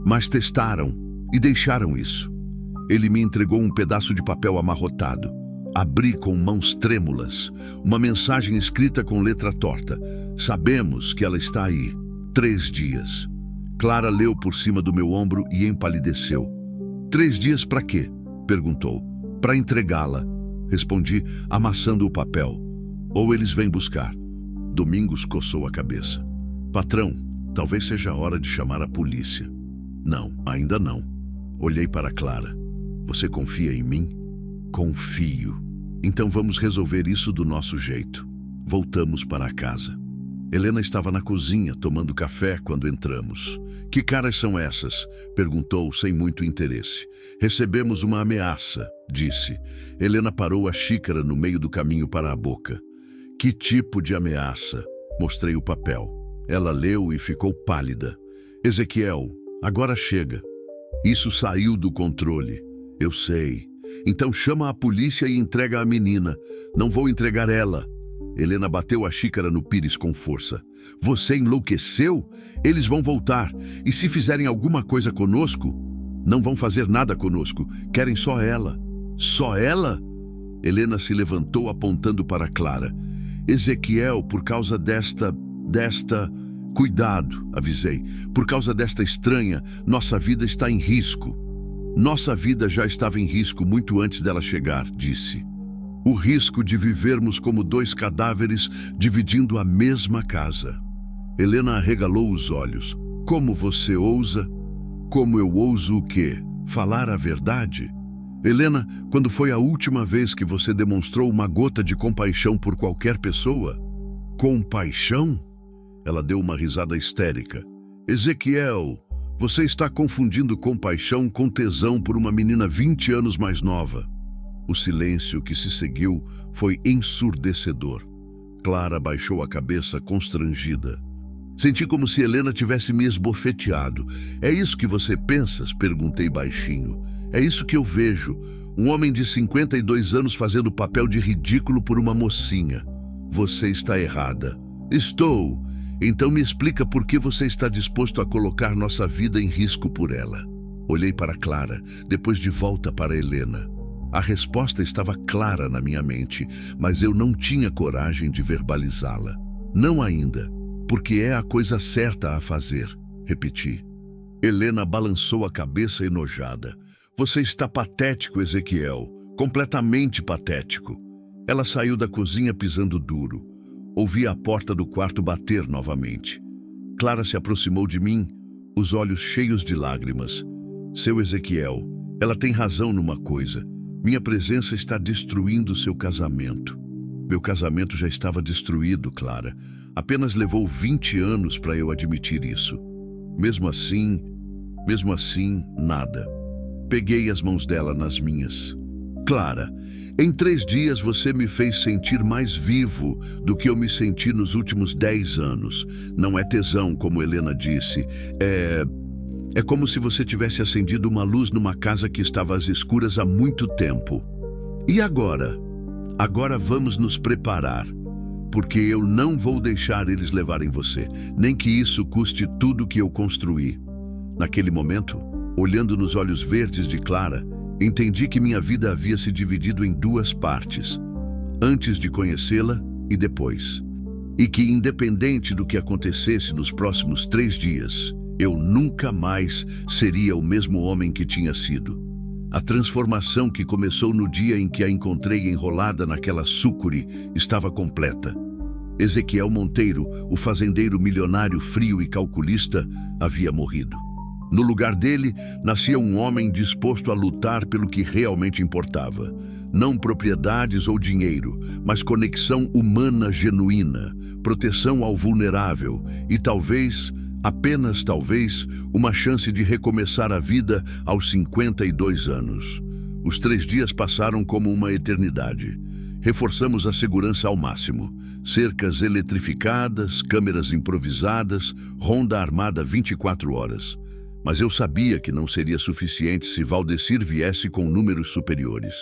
mas testaram e deixaram isso. Ele me entregou um pedaço de papel amarrotado. Abri com mãos trêmulas, uma mensagem escrita com letra torta. Sabemos que ela está aí. 3 dias. Clara leu por cima do meu ombro e empalideceu. 3 dias para quê? Perguntou. Para entregá-la. Respondi, amassando o papel. Ou eles vêm buscar. Domingos coçou a cabeça. Patrão, talvez seja a hora de chamar a polícia. Não, ainda não. Olhei para Clara. Você confia em mim? Confio. Então vamos resolver isso do nosso jeito. Voltamos para a casa. Helena estava na cozinha tomando café quando entramos. Que caras são essas? Perguntou sem muito interesse. Recebemos uma ameaça, disse. Helena parou a xícara no meio do caminho para a boca. Que tipo de ameaça? Mostrei o papel. Ela leu e ficou pálida. Ezequiel, agora chega. Isso saiu do controle. Eu sei. Então chama a polícia e entrega a menina. Não vou entregar ela. Helena bateu a xícara no pires com força. Você enlouqueceu? Eles vão voltar. E se fizerem alguma coisa conosco? Não vão fazer nada conosco. Querem só ela. Só ela? Helena se levantou apontando para Clara. Ezequiel, por causa desta... Cuidado, avisei. Por causa desta estranha, nossa vida está em risco. Nossa vida já estava em risco muito antes dela chegar, disse. O risco de vivermos como 2 cadáveres dividindo a mesma casa. Helena arregalou os olhos. Como você ousa? Como eu ouso o quê? Falar a verdade? Helena, quando foi a última vez que você demonstrou uma gota de compaixão por qualquer pessoa? Compaixão? Ela deu uma risada histérica. Ezequiel, você está confundindo compaixão com tesão por uma menina 20 anos mais nova. O silêncio que se seguiu foi ensurdecedor. Clara baixou a cabeça constrangida. Senti como se Helena tivesse me esbofeteado. É isso que você pensa? Perguntei baixinho. É isso que eu vejo. Um homem de 52 anos fazendo o papel de ridículo por uma mocinha. Você está errada. Estou. Então me explica por que você está disposto a colocar nossa vida em risco por ela. Olhei para Clara, depois de volta para Helena. A resposta estava clara na minha mente, mas eu não tinha coragem de verbalizá-la. Não ainda, porque é a coisa certa a fazer, repeti. Helena balançou a cabeça enojada. Você está patético, Ezequiel, completamente patético. Ela saiu da cozinha pisando duro. Ouvi a porta do quarto bater novamente. Clara se aproximou de mim, os olhos cheios de lágrimas. Seu Ezequiel, ela tem razão numa coisa. Minha presença está destruindo seu casamento. Meu casamento já estava destruído, Clara. Apenas levou 20 anos para eu admitir isso. Mesmo assim, nada. Peguei as mãos dela nas minhas. Clara, em 3 dias você me fez sentir mais vivo do que eu me senti nos últimos 10 anos. Não é tesão, como Helena disse. É como se você tivesse acendido uma luz numa casa que estava às escuras há muito tempo. E agora? Agora vamos nos preparar, porque eu não vou deixar eles levarem você, nem que isso custe tudo que eu construí. Naquele momento, olhando nos olhos verdes de Clara, entendi que minha vida havia se dividido em duas partes, antes de conhecê-la e depois. E que, independente do que acontecesse nos próximos 3 dias, eu nunca mais seria o mesmo homem que tinha sido. A transformação que começou no dia em que a encontrei enrolada naquela sucuri estava completa. Ezequiel Monteiro, o fazendeiro milionário frio e calculista, havia morrido. No lugar dele, nascia um homem disposto a lutar pelo que realmente importava. Não propriedades ou dinheiro, mas conexão humana genuína, proteção ao vulnerável e talvez, apenas talvez, uma chance de recomeçar a vida aos 52 anos. Os 3 dias passaram como uma eternidade. Reforçamos a segurança ao máximo. Cercas eletrificadas, câmeras improvisadas, ronda armada 24 horas. Mas eu sabia que não seria suficiente se Valdecir viesse com números superiores.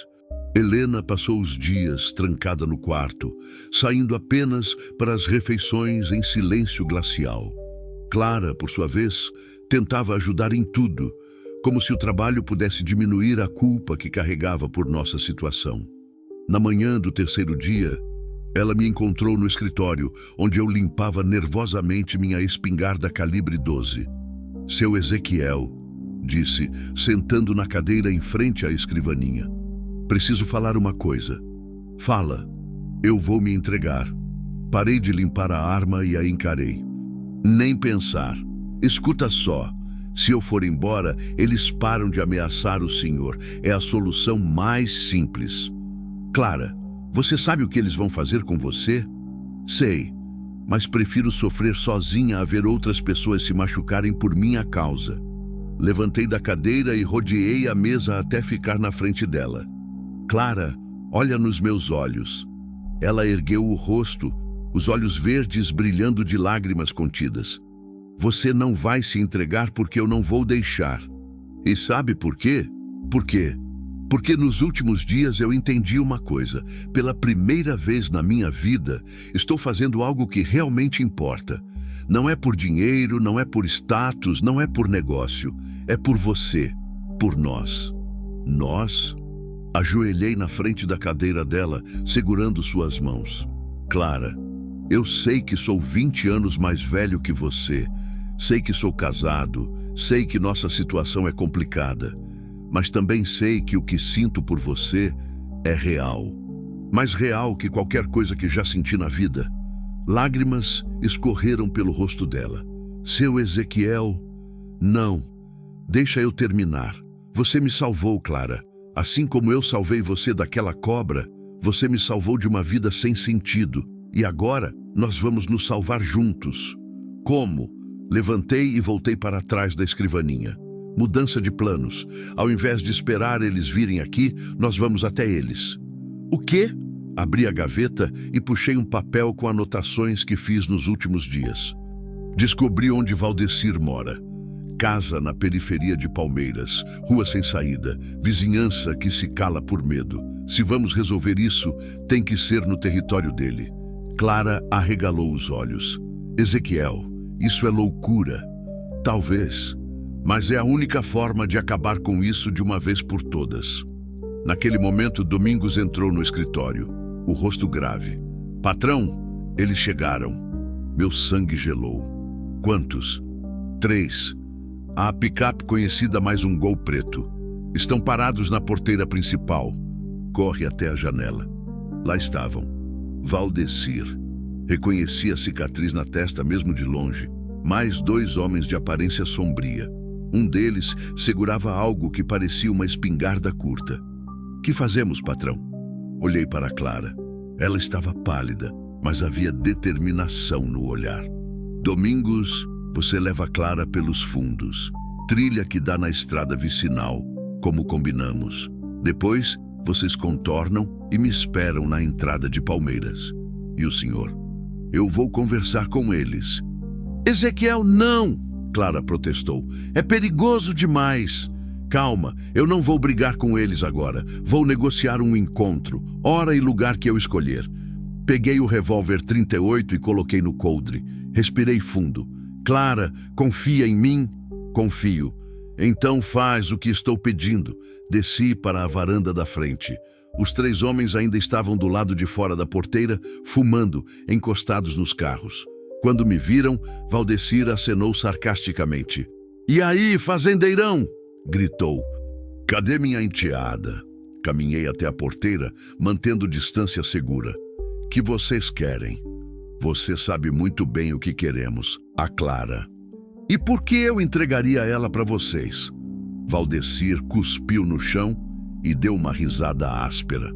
Helena passou os dias trancada no quarto, saindo apenas para as refeições em silêncio glacial. Clara, por sua vez, tentava ajudar em tudo, como se o trabalho pudesse diminuir a culpa que carregava por nossa situação. Na manhã do 3º dia, ela me encontrou no escritório, onde eu limpava nervosamente minha espingarda calibre 12. Seu Ezequiel, disse, sentando na cadeira em frente à escrivaninha. Preciso falar uma coisa. Fala. Eu vou me entregar. Parei de limpar a arma e a encarei. Nem pensar. Escuta só. Se eu for embora, eles param de ameaçar o senhor. É a solução mais simples. Clara, você sabe o que eles vão fazer com você? Sei. Mas prefiro sofrer sozinha a ver outras pessoas se machucarem por minha causa. Levantei da cadeira e rodeei a mesa até ficar na frente dela. Clara, olha nos meus olhos. Ela ergueu o rosto, os olhos verdes brilhando de lágrimas contidas. Você não vai se entregar porque eu não vou deixar. E sabe por quê? Por quê? Porque nos últimos dias eu entendi uma coisa. Pela primeira vez na minha vida, estou fazendo algo que realmente importa. Não é por dinheiro, não é por status, não é por negócio. É por você, por nós. Nós? Ajoelhei na frente da cadeira dela, segurando suas mãos. Clara, eu sei que sou 20 anos mais velho que você. Sei que sou casado. Sei que nossa situação é complicada. Mas também sei que o que sinto por você é real. Mais real que qualquer coisa que já senti na vida. Lágrimas escorreram pelo rosto dela. Seu Ezequiel, não. Deixa eu terminar. Você me salvou, Clara. Assim como eu salvei você daquela cobra, você me salvou de uma vida sem sentido. E agora nós vamos nos salvar juntos. Como? Levantei e voltei para trás da escrivaninha. Mudança de planos. Ao invés de esperar eles virem aqui, nós vamos até eles. O quê? Abri a gaveta e puxei um papel com anotações que fiz nos últimos dias. Descobri onde Valdecir mora. Casa na periferia de Palmeiras, rua sem saída, vizinhança que se cala por medo. Se vamos resolver isso, tem que ser no território dele. Clara arregalou os olhos. Ezequiel, isso é loucura. Talvez. Mas é a única forma de acabar com isso de uma vez por todas. Naquele momento, Domingos entrou no escritório, o rosto grave. Patrão, eles chegaram. Meu sangue gelou. Quantos? 3. A picape conhecida mais um Gol preto. Estão parados na porteira principal. Corre até a janela. Lá estavam. Valdecir. Reconheci a cicatriz na testa mesmo de longe. Mais 2 homens de aparência sombria. Um deles segurava algo que parecia uma espingarda curta. Que fazemos, patrão? Olhei para Clara. Ela estava pálida, mas havia determinação no olhar. Domingos, você leva Clara pelos fundos. Trilha que dá na estrada vicinal, como combinamos. Depois, vocês contornam e me esperam na entrada de Palmeiras. E o senhor? Eu vou conversar com eles. Ezequiel, não! Clara protestou. É perigoso demais. Calma, eu não vou brigar com eles agora. Vou negociar um encontro, hora e lugar que eu escolher. Peguei o revólver 38 e coloquei no coldre. Respirei fundo. Clara, confia em mim? Confio. Então faz o que estou pedindo. Desci para a varanda da frente. Os 3 homens ainda estavam do lado de fora da porteira, fumando, encostados nos carros. Quando me viram, Valdecir acenou sarcasticamente. E aí, fazendeirão? Gritou. Cadê minha enteada? Caminhei até a porteira, mantendo distância segura. Que vocês querem? Você sabe muito bem o que queremos, a Clara. E por que eu entregaria ela para vocês? Valdecir cuspiu no chão e deu uma risada áspera.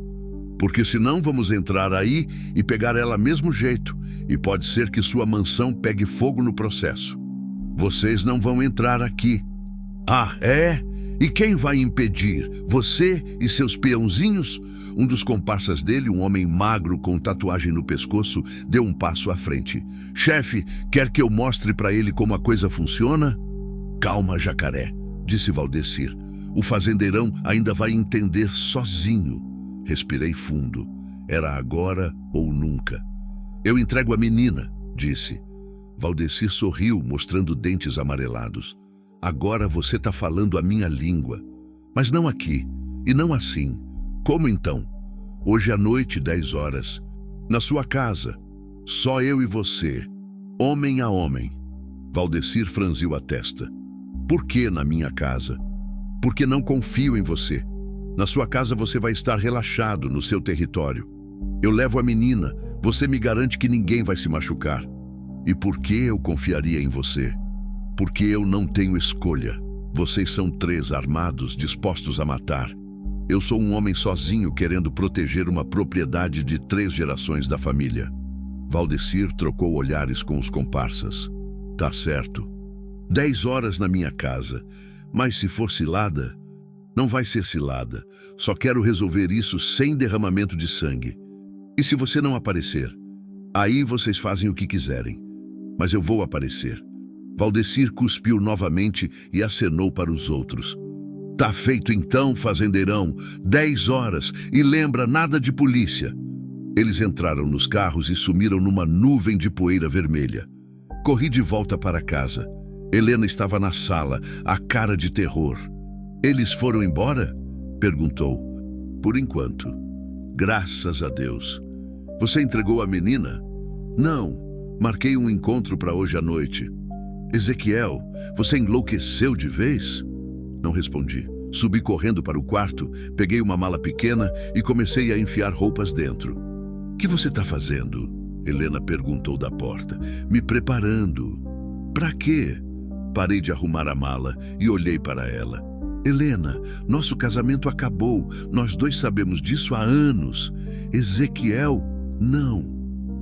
Porque senão vamos entrar aí e pegar ela mesmo jeito, e pode ser que sua mansão pegue fogo no processo. Vocês não vão entrar aqui. Ah, é? E quem vai impedir? Você e seus peãozinhos? Um dos comparsas dele, um homem magro com tatuagem no pescoço, deu um passo à frente. Chefe, quer que eu mostre para ele como a coisa funciona? Calma, jacaré, disse Valdecir. O fazendeirão ainda vai entender sozinho. Respirei fundo. Era agora ou nunca. Eu entrego a menina, disse. Valdecir sorriu, mostrando dentes amarelados. Agora você está falando a minha língua. Mas não aqui, e não assim. Como então? Hoje à noite, 10 horas. Na sua casa. Só eu e você. Homem a homem. Valdecir franziu a testa. Por que na minha casa? Porque não confio em você. Na sua casa você vai estar relaxado no seu território. Eu levo a menina. Você me garante que ninguém vai se machucar. E por que eu confiaria em você? Porque eu não tenho escolha. Vocês são 3 armados, dispostos a matar. Eu sou um homem sozinho querendo proteger uma propriedade de 3 gerações da família. Valdecir trocou olhares com os comparsas. Tá certo. 10 horas na minha casa. Mas se for cilada, não vai ser cilada. Só quero resolver isso sem derramamento de sangue. E se você não aparecer? Aí vocês fazem o que quiserem. Mas eu vou aparecer. Valdecir cuspiu novamente e acenou para os outros. Tá feito então, fazendeirão. 10 horas. E lembra, nada de polícia. Eles entraram nos carros e sumiram numa nuvem de poeira vermelha. Corri de volta para casa. Helena estava na sala, a cara de terror. Eles foram embora? Perguntou. Por enquanto. Graças a Deus. Você entregou a menina? Não. Marquei um encontro para hoje à noite. Ezequiel, você enlouqueceu de vez? Não respondi. Subi correndo para o quarto, peguei uma mala pequena e comecei a enfiar roupas dentro. O que você está fazendo? Helena perguntou da porta. Me preparando. Para quê? Parei de arrumar a mala e olhei para ela. Helena, nosso casamento acabou. Nós 2 sabemos disso há anos. Ezequiel, não.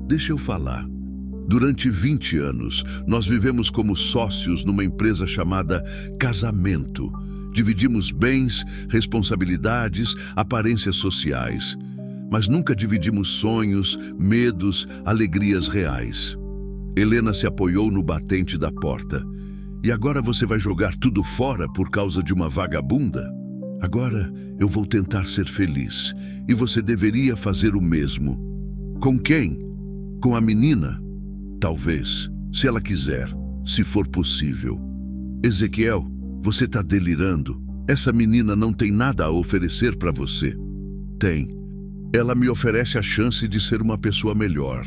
Deixa eu falar. Durante 20 anos, nós vivemos como sócios numa empresa chamada Casamento. Dividimos bens, responsabilidades, aparências sociais. Mas nunca dividimos sonhos, medos, alegrias reais. Helena se apoiou no batente da porta. E agora você vai jogar tudo fora por causa de uma vagabunda? Agora eu vou tentar ser feliz. E você deveria fazer o mesmo. Com quem? Com a menina? Talvez, se ela quiser, se for possível. Ezequiel, você está delirando. Essa menina não tem nada a oferecer para você. Tem. Ela me oferece a chance de ser uma pessoa melhor.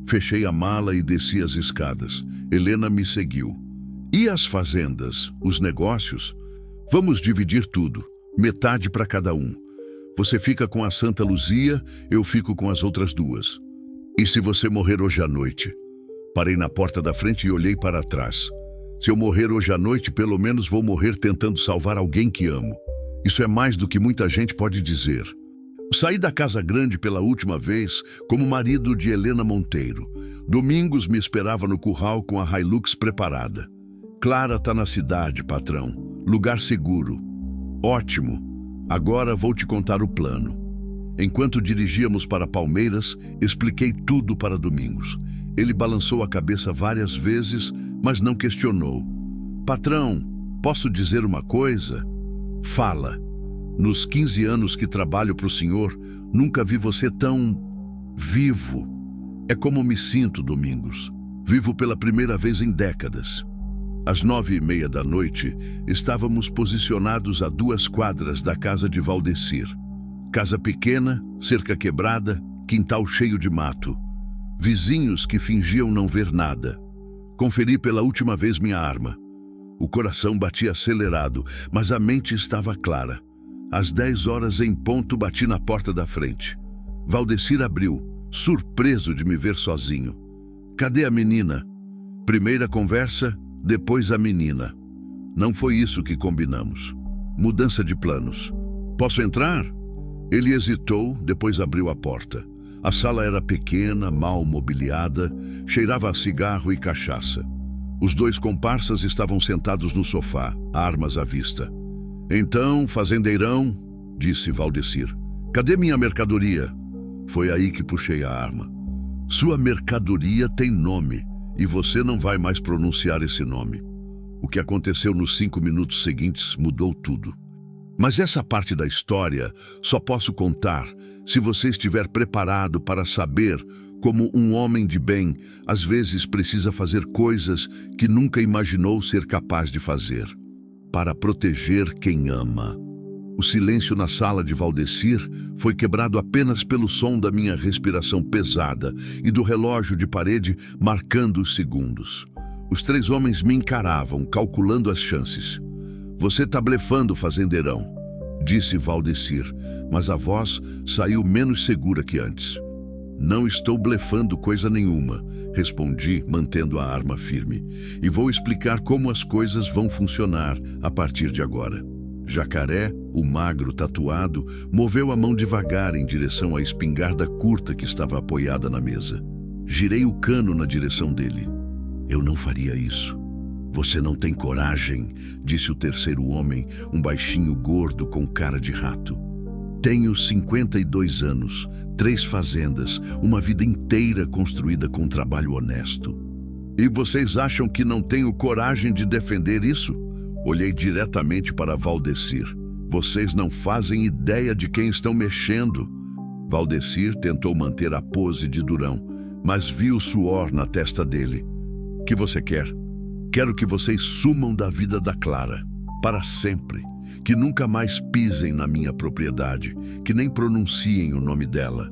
Fechei a mala e desci as escadas. Helena me seguiu. E as fazendas, os negócios? Vamos dividir tudo. Metade para cada um. Você fica com a Santa Luzia, eu fico com as outras 2. E se você morrer hoje à noite? Parei na porta da frente e olhei para trás. Se eu morrer hoje à noite, pelo menos vou morrer tentando salvar alguém que amo. Isso é mais do que muita gente pode dizer. Saí da Casa Grande pela última vez como marido de Helena Monteiro. Domingos me esperava no curral com a Hilux preparada. Clara tá na cidade, patrão. Lugar seguro. Ótimo. Agora vou te contar o plano. Enquanto dirigíamos para Palmeiras, expliquei tudo para Domingos. Ele balançou a cabeça várias vezes, mas não questionou. Patrão, posso dizer uma coisa? Fala. Nos 15 anos que trabalho para o senhor, nunca vi você tão vivo. É como me sinto, Domingos. Vivo pela primeira vez em décadas. Às 9h30 da noite, estávamos posicionados a 2 quadras da casa de Valdecir. Casa pequena, cerca quebrada, quintal cheio de mato. Vizinhos que fingiam não ver nada. Conferi pela última vez minha arma. O coração batia acelerado, mas a mente estava clara. Às 10 horas em ponto, bati na porta da frente. Valdecir abriu, surpreso de me ver sozinho. Cadê a menina? Primeira conversa, depois a menina. Não foi isso que combinamos. Mudança de planos. Posso entrar? Ele hesitou, depois abriu a porta. A sala era pequena, mal mobiliada, cheirava a cigarro e cachaça. Os 2 comparsas estavam sentados no sofá, armas à vista. Então, fazendeirão, disse Valdecir, cadê minha mercadoria? Foi aí que puxei a arma. Sua mercadoria tem nome, e você não vai mais pronunciar esse nome. O que aconteceu nos 5 minutos seguintes mudou tudo. Mas essa parte da história só posso contar se você estiver preparado para saber como um homem de bem às vezes precisa fazer coisas que nunca imaginou ser capaz de fazer, para proteger quem ama. O silêncio na sala de Valdecir foi quebrado apenas pelo som da minha respiração pesada e do relógio de parede marcando os segundos. Os 3 homens me encaravam, calculando as chances. Você tá blefando, fazendeirão, disse Valdecir, mas a voz saiu menos segura que antes. Não estou blefando coisa nenhuma, respondi, mantendo a arma firme. E vou explicar como as coisas vão funcionar a partir de agora. Jacaré, o magro tatuado, moveu a mão devagar em direção à espingarda curta que estava apoiada na mesa. Girei o cano na direção dele. Eu não faria isso. Você não tem coragem, disse o terceiro homem, um baixinho gordo com cara de rato. Tenho 52 anos, 3 fazendas, uma vida inteira construída com trabalho honesto. E vocês acham que não tenho coragem de defender isso? Olhei diretamente para Valdecir. Vocês não fazem ideia de quem estão mexendo. Valdecir tentou manter a pose de durão, mas vi o suor na testa dele. Que você quer? Quero que vocês sumam da vida da Clara, para sempre. Que nunca mais pisem na minha propriedade, que nem pronunciem o nome dela.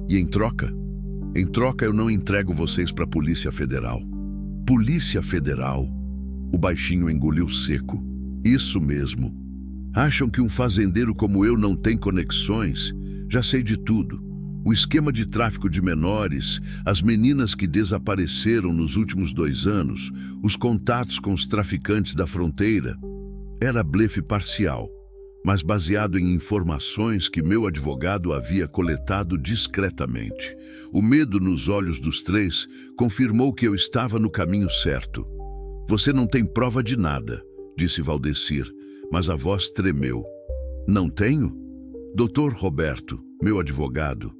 E em troca? Em troca eu não entrego vocês para a Polícia Federal. Polícia Federal? O baixinho engoliu seco. Isso mesmo. Acham que um fazendeiro como eu não tem conexões? Já sei de tudo. O esquema de tráfico de menores, as meninas que desapareceram nos últimos 2 anos, os contatos com os traficantes da fronteira. Era blefe parcial, mas baseado em informações que meu advogado havia coletado discretamente. O medo nos olhos dos 3 confirmou que eu estava no caminho certo. Você não tem prova de nada, disse Valdecir, mas a voz tremeu. Não tenho? Dr. Roberto, meu advogado,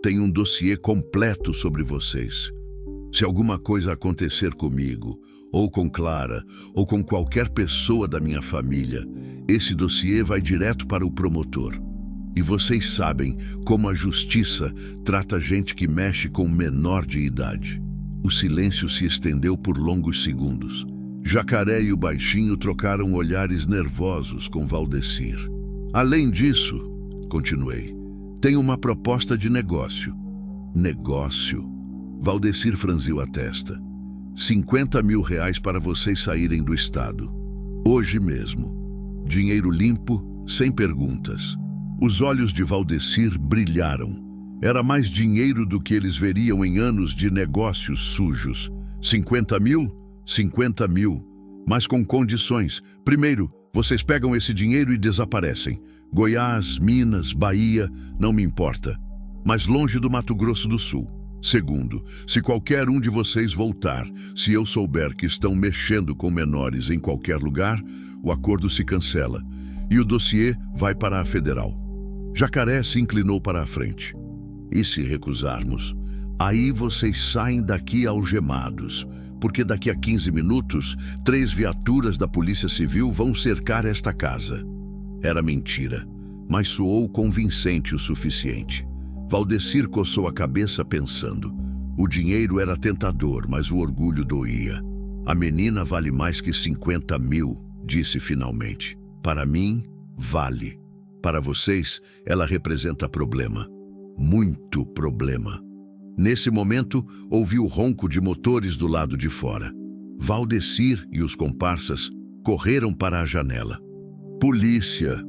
tem um dossiê completo sobre vocês. Se alguma coisa acontecer comigo, ou com Clara, ou com qualquer pessoa da minha família, esse dossiê vai direto para o promotor. E vocês sabem como a justiça trata gente que mexe com menor de idade. O silêncio se estendeu por longos segundos. Jacaré e o baixinho trocaram olhares nervosos com Valdecir. Além disso, continuei, tenho uma proposta de negócio. Negócio? Valdecir franziu a testa. 50 mil reais para vocês saírem do estado. Hoje mesmo. Dinheiro limpo, sem perguntas. Os olhos de Valdecir brilharam. Era mais dinheiro do que eles veriam em anos de negócios sujos. 50 mil? 50 mil. Mas com condições. Primeiro, vocês pegam esse dinheiro e desaparecem. Goiás, Minas, Bahia, não me importa. Mas longe do Mato Grosso do Sul. Segundo, se qualquer um de vocês voltar, se eu souber que estão mexendo com menores em qualquer lugar, o acordo se cancela e o dossiê vai para a federal. Jacaré se inclinou para a frente. E se recusarmos? Aí vocês saem daqui algemados, porque daqui a 15 minutos, 3 viaturas da Polícia Civil vão cercar esta casa. Era mentira, mas soou convincente o suficiente. Valdecir coçou a cabeça pensando. O dinheiro era tentador, mas o orgulho doía. A menina vale mais que 50 mil, disse finalmente. Para mim, vale. Para vocês, ela representa problema. Muito problema. Nesse momento, ouvi o ronco de motores do lado de fora. Valdecir e os comparsas correram para a janela. Polícia,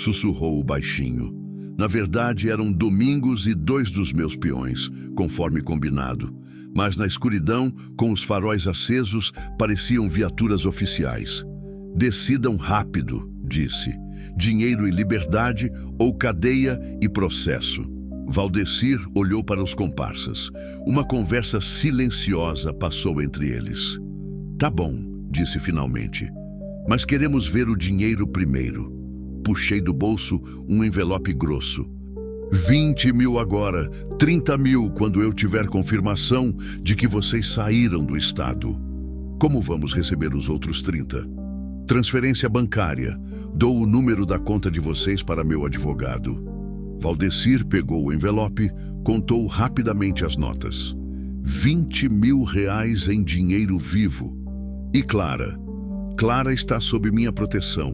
sussurrou o baixinho. Na verdade, eram Domingos e 2 dos meus peões, conforme combinado. Mas na escuridão, com os faróis acesos, pareciam viaturas oficiais. Decidam rápido, disse. Dinheiro e liberdade ou cadeia e processo. Valdecir olhou para os comparsas. Uma conversa silenciosa passou entre eles. Tá bom, disse finalmente. Mas queremos ver o dinheiro primeiro. Puxei do bolso um envelope grosso. 20 mil agora, 30 mil quando eu tiver confirmação de que vocês saíram do estado. Como vamos receber os outros 30? Transferência bancária. Dou o número da conta de vocês para meu advogado. Valdecir pegou o envelope, contou rapidamente as notas. 20 mil reais em dinheiro vivo. E Clara? Clara está sob minha proteção.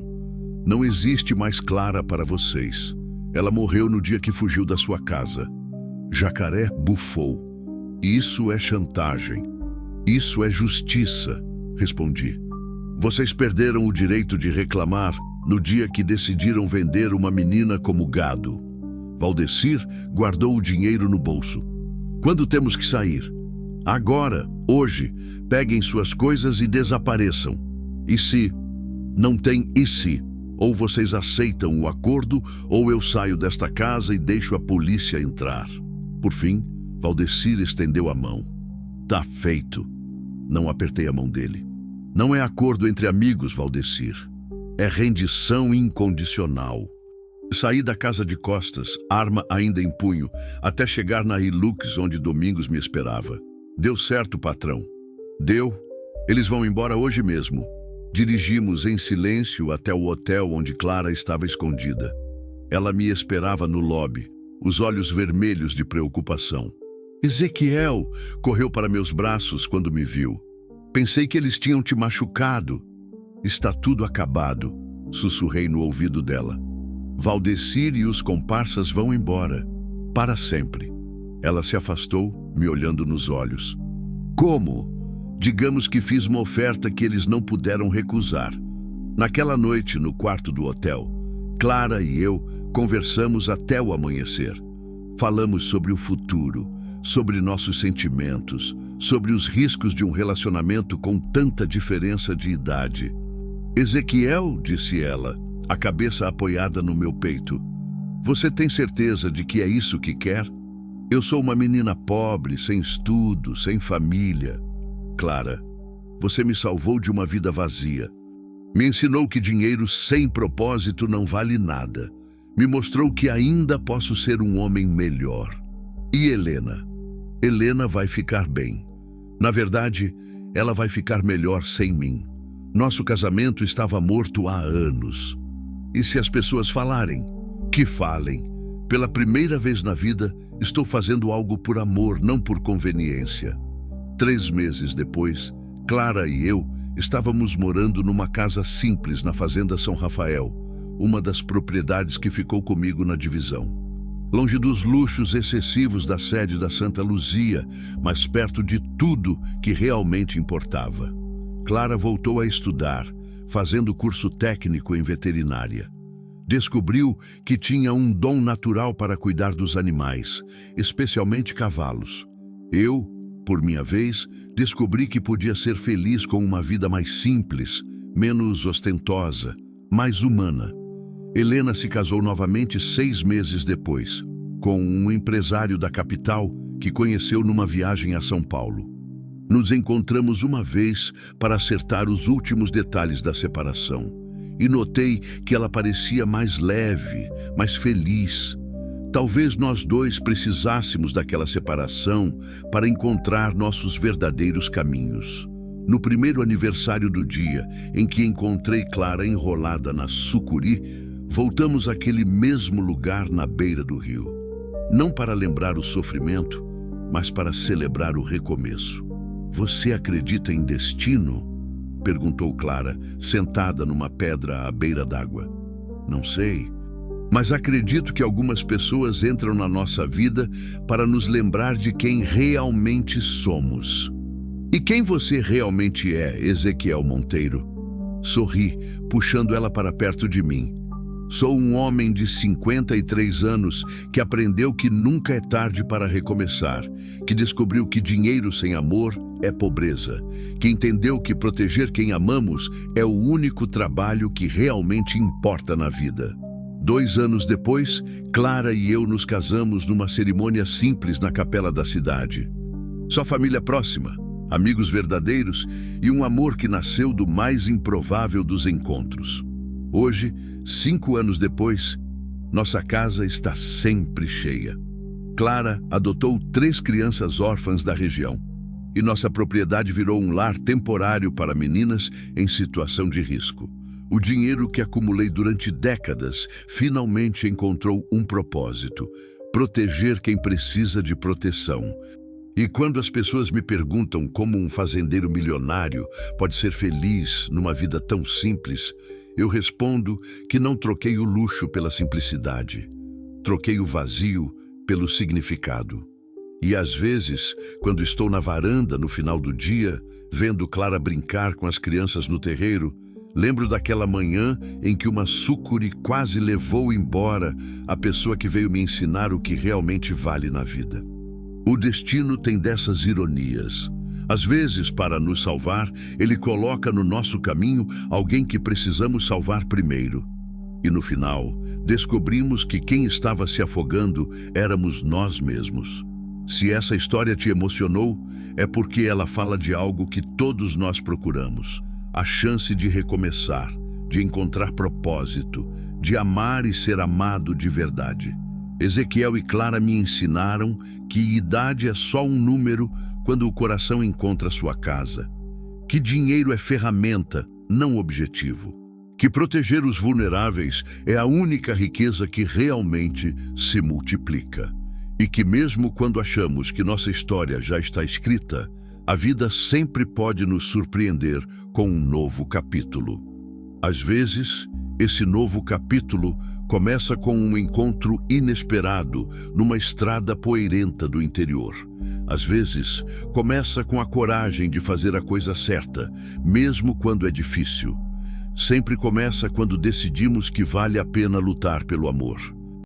Não existe mais Clara para vocês. Ela morreu no dia que fugiu da sua casa. Jacaré bufou. Isso é chantagem. Isso é justiça, respondi. Vocês perderam o direito de reclamar no dia que decidiram vender uma menina como gado. Valdecir guardou o dinheiro no bolso. Quando temos que sair? Agora, hoje. Peguem suas coisas e desapareçam. E se? Não tem e se. Ou vocês aceitam o acordo, ou eu saio desta casa e deixo a polícia entrar. Por fim, Valdecir estendeu a mão. Tá feito. Não apertei a mão dele. Não é acordo entre amigos, Valdecir. É rendição incondicional. Saí da casa de costas, arma ainda em punho, até chegar na Hilux onde Domingos me esperava. Deu certo, patrão. Deu. Eles vão embora hoje mesmo. Dirigimos em silêncio até o hotel onde Clara estava escondida. Ela me esperava no lobby, os olhos vermelhos de preocupação. Ezequiel correu para meus braços quando me viu. Pensei que eles tinham te machucado. Está tudo acabado, sussurrei no ouvido dela. Valdecir e os comparsas vão embora, para sempre. Ela se afastou, me olhando nos olhos. Como? Digamos que fiz uma oferta que eles não puderam recusar. Naquela noite, no quarto do hotel, Clara e eu conversamos até o amanhecer. Falamos sobre o futuro, sobre nossos sentimentos, sobre os riscos de um relacionamento com tanta diferença de idade. Ezequiel, disse ela, a cabeça apoiada no meu peito. Você tem certeza de que é isso que quer? Eu sou uma menina pobre, sem estudo, sem família. Clara, você me salvou de uma vida vazia. Me ensinou que dinheiro sem propósito não vale nada. Me mostrou que ainda posso ser um homem melhor. E Helena? Helena vai ficar bem. Na verdade, ela vai ficar melhor sem mim. Nosso casamento estava morto há anos. E se as pessoas falarem? Que falem. Pela primeira vez na vida, estou fazendo algo por amor, não por conveniência. 3 meses depois, Clara e eu estávamos morando numa casa simples na Fazenda São Rafael, uma das propriedades que ficou comigo na divisão. Longe dos luxos excessivos da sede da Santa Luzia, mas perto de tudo que realmente importava. Clara voltou a estudar, fazendo curso técnico em veterinária. Descobriu que tinha um dom natural para cuidar dos animais, especialmente cavalos. Eu, por minha vez, descobri que podia ser feliz com uma vida mais simples, menos ostentosa, mais humana. Helena se casou novamente 6 meses depois, com um empresário da capital que conheceu numa viagem a São Paulo. Nos encontramos uma vez para acertar os últimos detalhes da separação e notei que ela parecia mais leve, mais feliz. Talvez nós dois precisássemos daquela separação para encontrar nossos verdadeiros caminhos. No primeiro aniversário do dia em que encontrei Clara enrolada na sucuri, voltamos àquele mesmo lugar na beira do rio. Não para lembrar o sofrimento, mas para celebrar o recomeço. Você acredita em destino? Perguntou Clara, sentada numa pedra à beira d'água. Não sei, mas acredito que algumas pessoas entram na nossa vida para nos lembrar de quem realmente somos. E quem você realmente é, Ezequiel Monteiro? Sorri, puxando ela para perto de mim. Sou um homem de 53 anos que aprendeu que nunca é tarde para recomeçar, que descobriu que dinheiro sem amor é pobreza, que entendeu que proteger quem amamos é o único trabalho que realmente importa na vida. 2 anos depois, Clara e eu nos casamos numa cerimônia simples na capela da cidade. Só família próxima, amigos verdadeiros e um amor que nasceu do mais improvável dos encontros. Hoje, 5 anos depois, nossa casa está sempre cheia. Clara adotou 3 crianças órfãs da região e nossa propriedade virou um lar temporário para meninas em situação de risco. O dinheiro que acumulei durante décadas finalmente encontrou um propósito: proteger quem precisa de proteção. E quando as pessoas me perguntam como um fazendeiro milionário pode ser feliz numa vida tão simples, eu respondo que não troquei o luxo pela simplicidade. Troquei o vazio pelo significado. E às vezes, quando estou na varanda no final do dia, vendo Clara brincar com as crianças no terreiro, lembro daquela manhã em que uma sucuri quase levou embora a pessoa que veio me ensinar o que realmente vale na vida. O destino tem dessas ironias. Às vezes, para nos salvar, ele coloca no nosso caminho alguém que precisamos salvar primeiro. E no final, descobrimos que quem estava se afogando éramos nós mesmos. Se essa história te emocionou, é porque ela fala de algo que todos nós procuramos: a chance de recomeçar, de encontrar propósito, de amar e ser amado de verdade. Ezequiel e Clara me ensinaram que idade é só um número quando o coração encontra sua casa, que dinheiro é ferramenta, não objetivo, que proteger os vulneráveis é a única riqueza que realmente se multiplica, e que mesmo quando achamos que nossa história já está escrita, a vida sempre pode nos surpreender com um novo capítulo. Às vezes, esse novo capítulo começa com um encontro inesperado numa estrada poeirenta do interior. Às vezes, começa com a coragem de fazer a coisa certa, mesmo quando é difícil. Sempre começa quando decidimos que vale a pena lutar pelo amor.